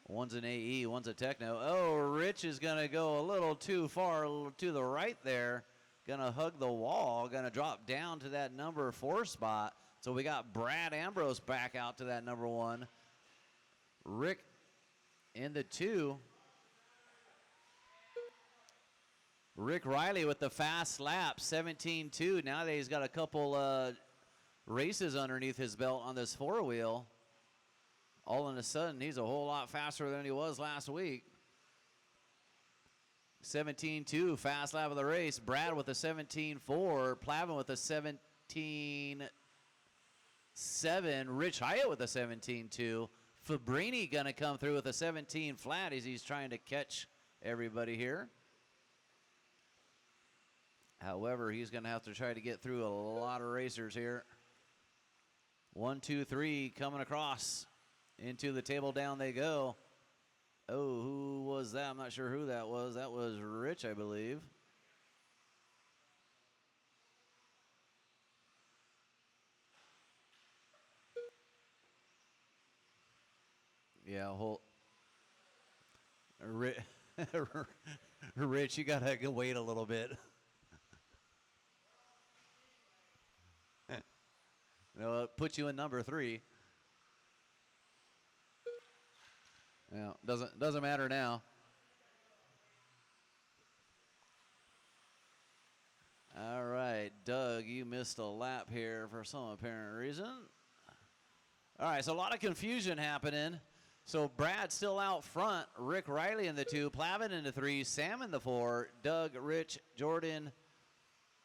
One's an AE, one's a Techno. Oh, Rich is going to go a little too far, a little to the right there. Going to hug the wall, going to drop down to that number 4 spot. So we got Brad Ambrose back out to that number 1. Rick in the 2. Rick Riley with the fast lap, 17-2. Now that he's got a couple races underneath his belt on this 4-wheel, all of a sudden he's a whole lot faster than he was last week. 17-2, fast lap of the race. Brad with a 17-4. Plavin with a 17-7. Rich Hyatt with a 17-2. Fabrini going to come through with a 17 flat as he's trying to catch everybody here. However, he's going to have to try to get through a lot of racers here. 1, 2, 3 coming across. Into the table down they go. Oh, who was that? I'm not sure who that was. That was Rich, I believe. Yeah, Rich, you got to wait a little bit. No, it puts you in number 3. Yeah, doesn't matter now. All right, Doug, you missed a lap here for some apparent reason. All right, so a lot of confusion happening. So Brad still out front, Rick Riley in the 2, Plavin in the 3, Sam in the 4, Doug, Rich, Jordan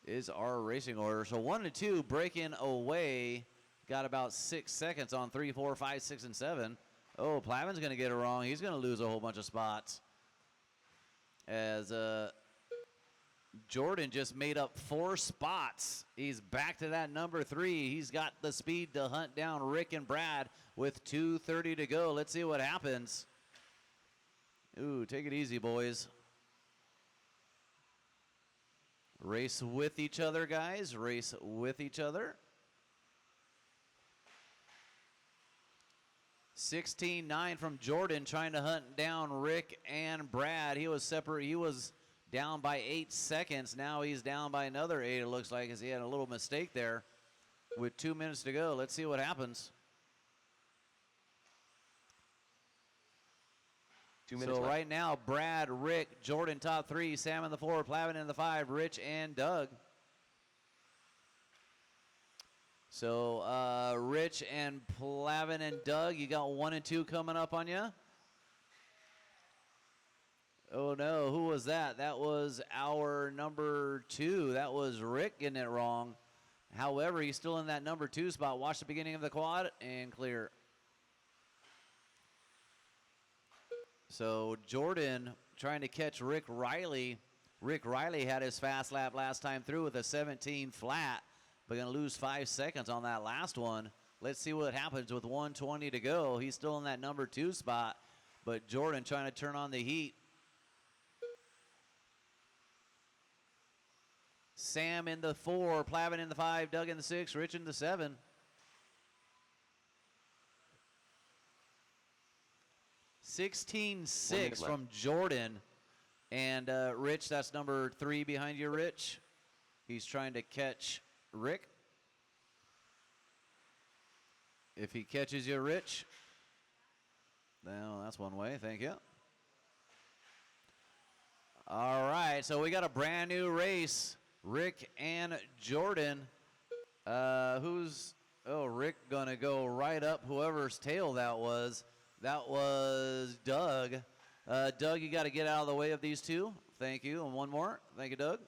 is our racing order. So 1 and 2 breaking away. Got about 6 seconds on 3, 4, 5, 6, and 7. Oh, Plavin's going to get it wrong. He's going to lose a whole bunch of spots. As Jordan just made up 4 spots. He's back to that number 3. He's got the speed to hunt down Rick and Brad with 2:30 to go. Let's see what happens. Ooh, take it easy, boys. Race with each other, guys. Race with each other. 16-9 from Jordan trying to hunt down Rick and Brad. He was separate. He was down by 8 seconds. Now he's down by another 8, it looks like, as he had a little mistake there with 2 minutes to go. Let's see what happens. 2 minutes So left. right now, Brad, Rick, Jordan top 3, Sam in the 4, Plavin in the 5, Rich and Doug. So Rich and Plavin and Doug, you got 1 and 2 coming up on you. Oh no, who was that? That was our number 2. That was Rick getting it wrong. However, he's still in that number 2 spot. Watch the beginning of the quad and clear. So Jordan trying to catch Rick Riley. Rick Riley had his fast lap last time through with a 17 flat, but going to lose 5 seconds on that last one. Let's see what happens with 1:20 to go. He's still in that number 2 spot, but Jordan trying to turn on the heat. Sam in the 4, Plavin in the 5, Doug in the 6, Rich in the 7. (16:6) from Jordan. And Rich, that's number 3 behind you, Rich. He's trying to catch Rick. If he catches you, Rich. No, that's one way. Thank you. All right. right, so we got a brand new race. Rick and Jordan. Rick gonna go right up whoever's tail that was. That was Doug. Doug, you got to get out of the way of these two. Thank you. And one more. Thank you, Doug.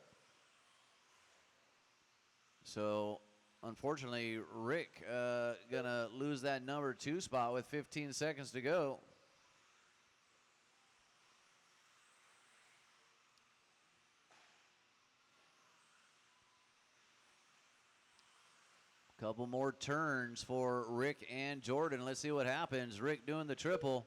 So, unfortunately, Rick gonna lose that number 2 spot with 15 seconds to go. Couple more turns for Rick and Jordan. Let's see what happens. Rick doing the triple.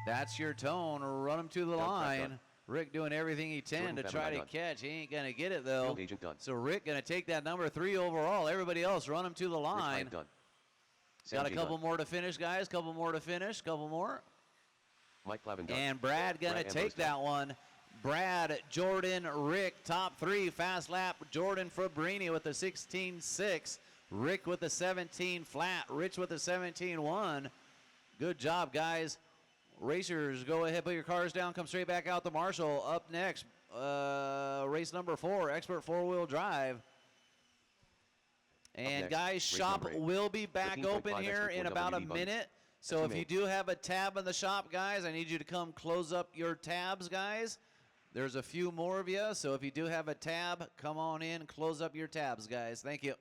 That's your tone. Run him to the line. Rick doing everything he can to try to catch. He ain't going to get it, though. Field agent done. So Rick going to take that number 3 overall. Everybody else, run him to the line. Done. Got a couple done. more to finish, guys. Couple more to finish. Couple more. Mike Plavin done. And Brad going to take that one. Brad, Jordan, Rick, top 3. Fast lap. Jordan Fabrini with the 16.6. Rick with the 17 flat. Rich with the 17.1. Good job, guys. Racers, go ahead, put your cars down, come straight back out to Marshall. Up next, race number 4, Expert 4-Wheel Drive. And next, guys, shop will be back open here in about a minute. So if you do have a tab in the shop, guys, I need you to come close up your tabs, guys. There's a few more of you, so if you do have a tab, come on in, close up your tabs, guys. Thank you.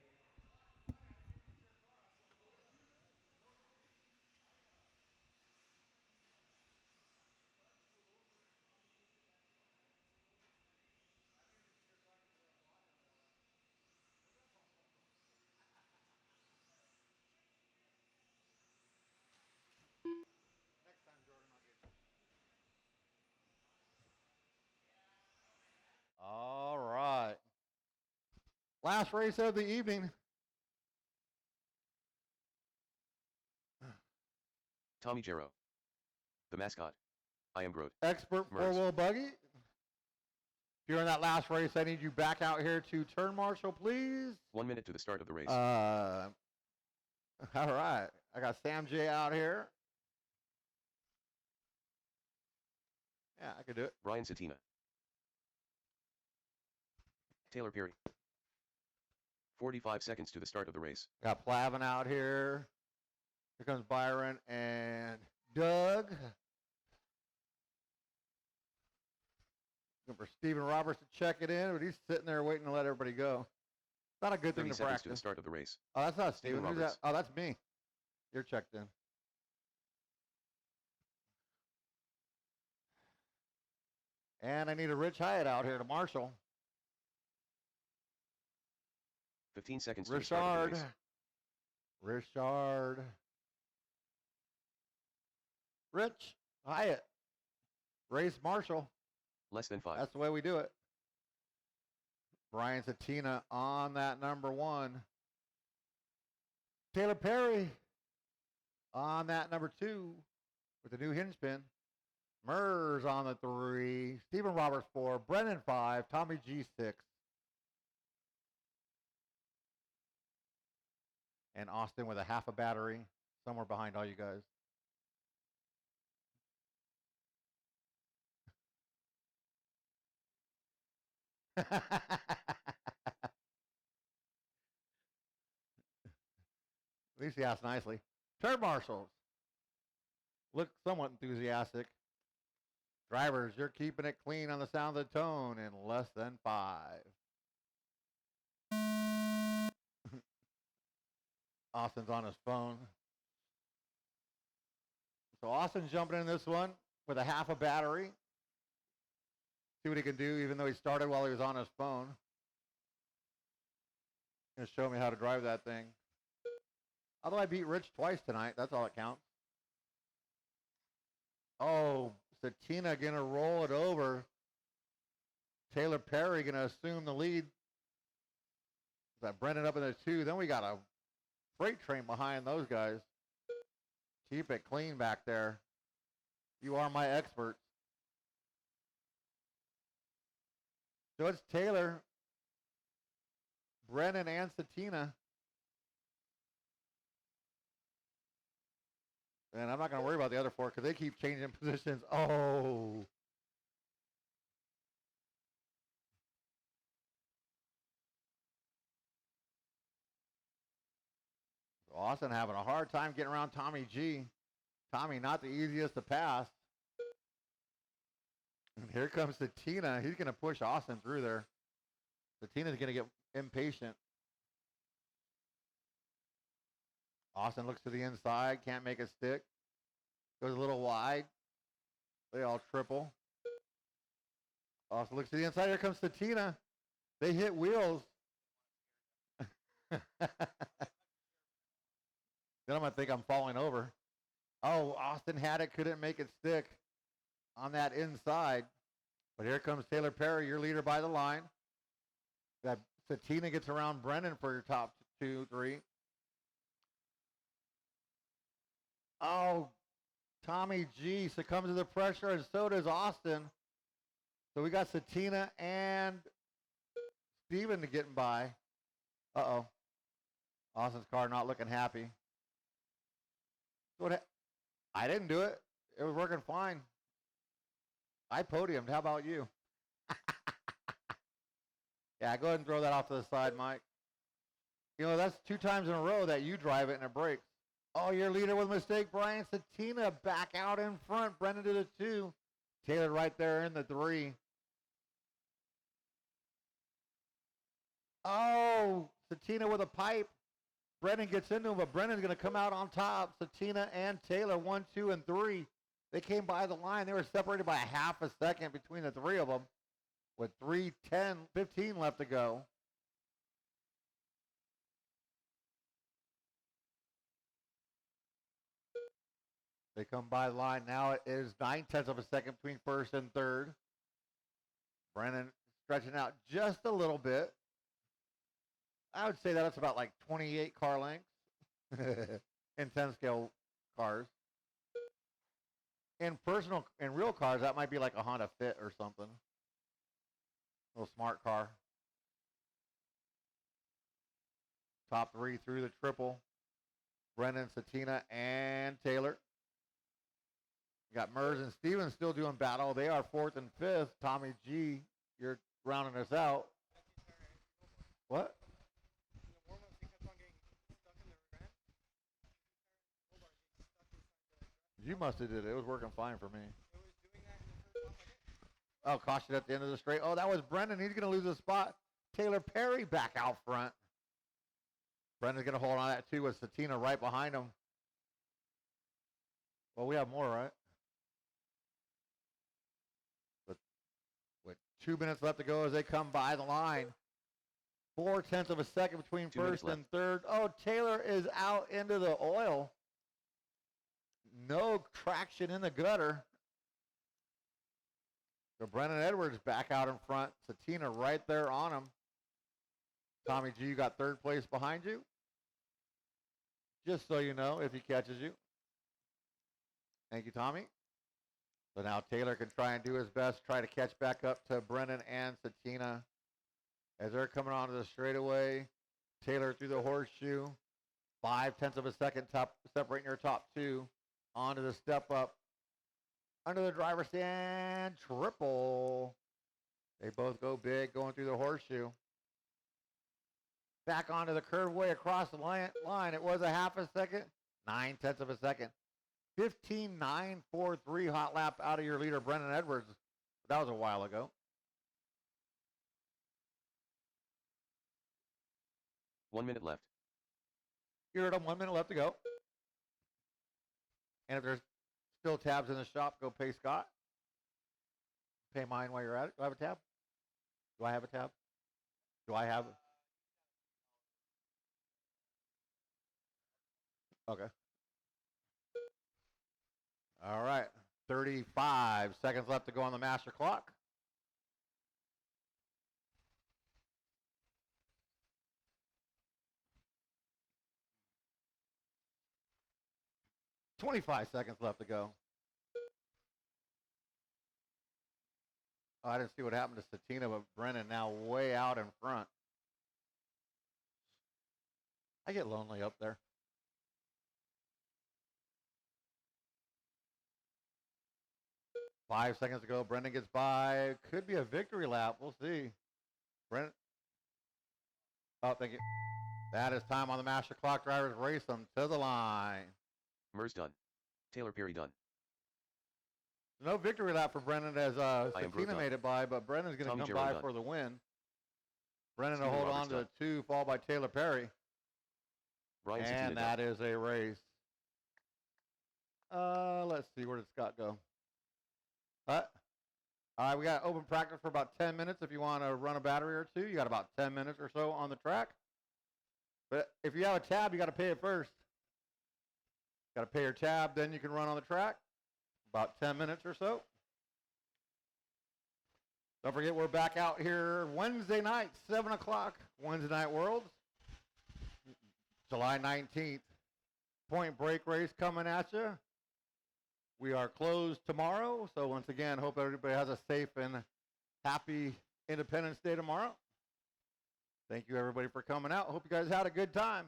All right. Last race of the evening. Tommy Jarrow. The mascot. I am Groot. Expert Merz. 4-wheel buggy. If you're in that last race, I need you back out here to turn marshal, please. 1 minute to the start of the race. All right. I got Sam J out here. Yeah, I could do it. Brian Satina. Taylor Perry. 45 seconds to the start of the race. Got Plavin out here. Here comes Byron and Doug. Looking for Stephen Roberts to check it in, but he's sitting there waiting to let everybody go. Not a good thing 30 to seconds practice. to the start of the race. Oh, that's not Stephen Stephen. Who's that? Roberts. Oh, that's me. You're checked in. And I need a Rich Hyatt out here to marshal. 15 seconds to the start of the Richard. race. Richard. Rich Hyatt. Race marshal. Less than 5. That's the way we do it. Brian Satina on that number 1. Taylor Perry on that number 2 with the new hinge pin. Merz on the 3. Stephen Roberts 4. Brennan 5. Tommy G 6. And Austin with a half a battery somewhere behind all you guys. At least he asked nicely. Turn marshals. Look somewhat enthusiastic. Drivers, you're keeping it clean on the sound of the tone in less than 5. Austin's on his phone. So Austin's jumping in this one with a half a battery. See what he can do, even though he started while he was on his phone. Gonna show me how to drive that thing. Although I beat Rich twice tonight, that's all that counts. Oh, Satina gonna roll it over. Taylor Perry gonna assume the lead. Got Brendan up in the 2. Then we got a freight train behind those guys. Keep it clean back there. You are my experts. So it's Taylor, Brennan, and Satina. And I'm not going to worry about the other 4 because they keep changing positions. Oh. Austin having a hard time getting around Tommy G. Tommy, not the easiest to pass. And here comes Satina. He's going to push Austin through there. Satina's going to get impatient. Austin looks to the inside. Can't make it stick. Goes a little wide. They all triple. Austin looks to the inside. Here comes Satina. They hit wheels. Then I'm going to think I'm falling over. Oh, Austin had it. Couldn't make it stick on that inside. But here comes Taylor Perry, your leader by the line. That Satina gets around Brennan for your top 2, 3. Oh, Tommy G succumbs to the pressure, and so does Austin. So we got Satina and Steven getting by. Uh-oh. Austin's car not looking happy. I didn't do it. It was working fine. I podiumed. How about you? Yeah, go ahead and throw that off to the side, Mike. You know, that's 2 times in a row that you drive it and it breaks. Oh, your leader with a mistake, Brian Satina back out in front. Brendan to the 2. Taylor right there in the 3. Oh, Satina with a pipe. Brennan gets into him, but Brennan's going to come out on top. Satina and Taylor, 1, 2, and 3. They came by the line. They were separated by a half a second between the 3 of them with 3:10:15 left to go. They come by the line. Now it is 9/10 of a second between first and third. Brennan stretching out just a little bit. I would say that's about like 28 car lengths in 10 scale cars. In real cars, that might be like a Honda Fit or something. Little smart car. Top 3 through the triple. Brennan, Satina, and Taylor. You got Mers and Stevens still doing battle. They are 4th and 5th. Tommy G, you're rounding us out. What? You must have did it. It was working fine for me. Oh, caution at the end of the straight. Oh, that was Brendan. He's going to lose a spot. Taylor Perry back out front. Brendan's going to hold on to that too with Satina right behind him. Well, we have more, right? But with 2 minutes left to go as they come by the line. 4/10 of a second between first and third. Oh, Taylor is out into the oil. No traction in the gutter. So Brennan Edwards back out in front. Satina right there on him. Tommy G, you got 3rd place behind you. Just so you know, if he catches you. Thank you, Tommy. So now Taylor can try and do his best, try to catch back up to Brennan and Satina. As they're coming onto the straightaway, Taylor through the horseshoe. 5/10 of a second separating your top 2. Onto the step up. Under the driver's stand, triple. They both go big going through the horseshoe. Back onto the curve way across the line. It was a half a second. 9/10 of a second. 15.943 hot lap out of your leader, Brennan Edwards. That was a while ago. 1 minute left. You're at 1 minute left to go. And if there's still tabs in the shop, go pay Scott. Pay mine while you're at it. Do I have a tab? Do I have a tab? Do I have? Okay. All right. 35 seconds left to go on the master clock. $25 seconds left to go. Oh, I didn't see what happened to Satina, but Brennan now way out in front. I get lonely up there. Five seconds to go. Brendan gets by. Could be a victory lap. We'll see. Brendan. Oh, thank you. That is time on the master clock. Drivers race them to the line. Mers done. Taylor Perry done. No victory lap for Brennan as Sakina made it by, but Brennan's going to come by for the win. Brennan will hold on to 2, followed by Taylor Perry. Brian and that is a race. Let's see, where did Scott go? All right, we got open practice for about 10 minutes. If you want to run a battery or two, you got about 10 minutes or so on the track. But if you have a tab, you got to pay it first. Got to pay your tab, then you can run on the track. About 10 minutes or so. Don't forget, we're back out here Wednesday night, 7 o'clock, Wednesday Night Worlds. July 19th. Point Break race coming at you. We are closed tomorrow. So once again, hope everybody has a safe and happy Independence Day tomorrow. Thank you, everybody, for coming out. Hope you guys had a good time.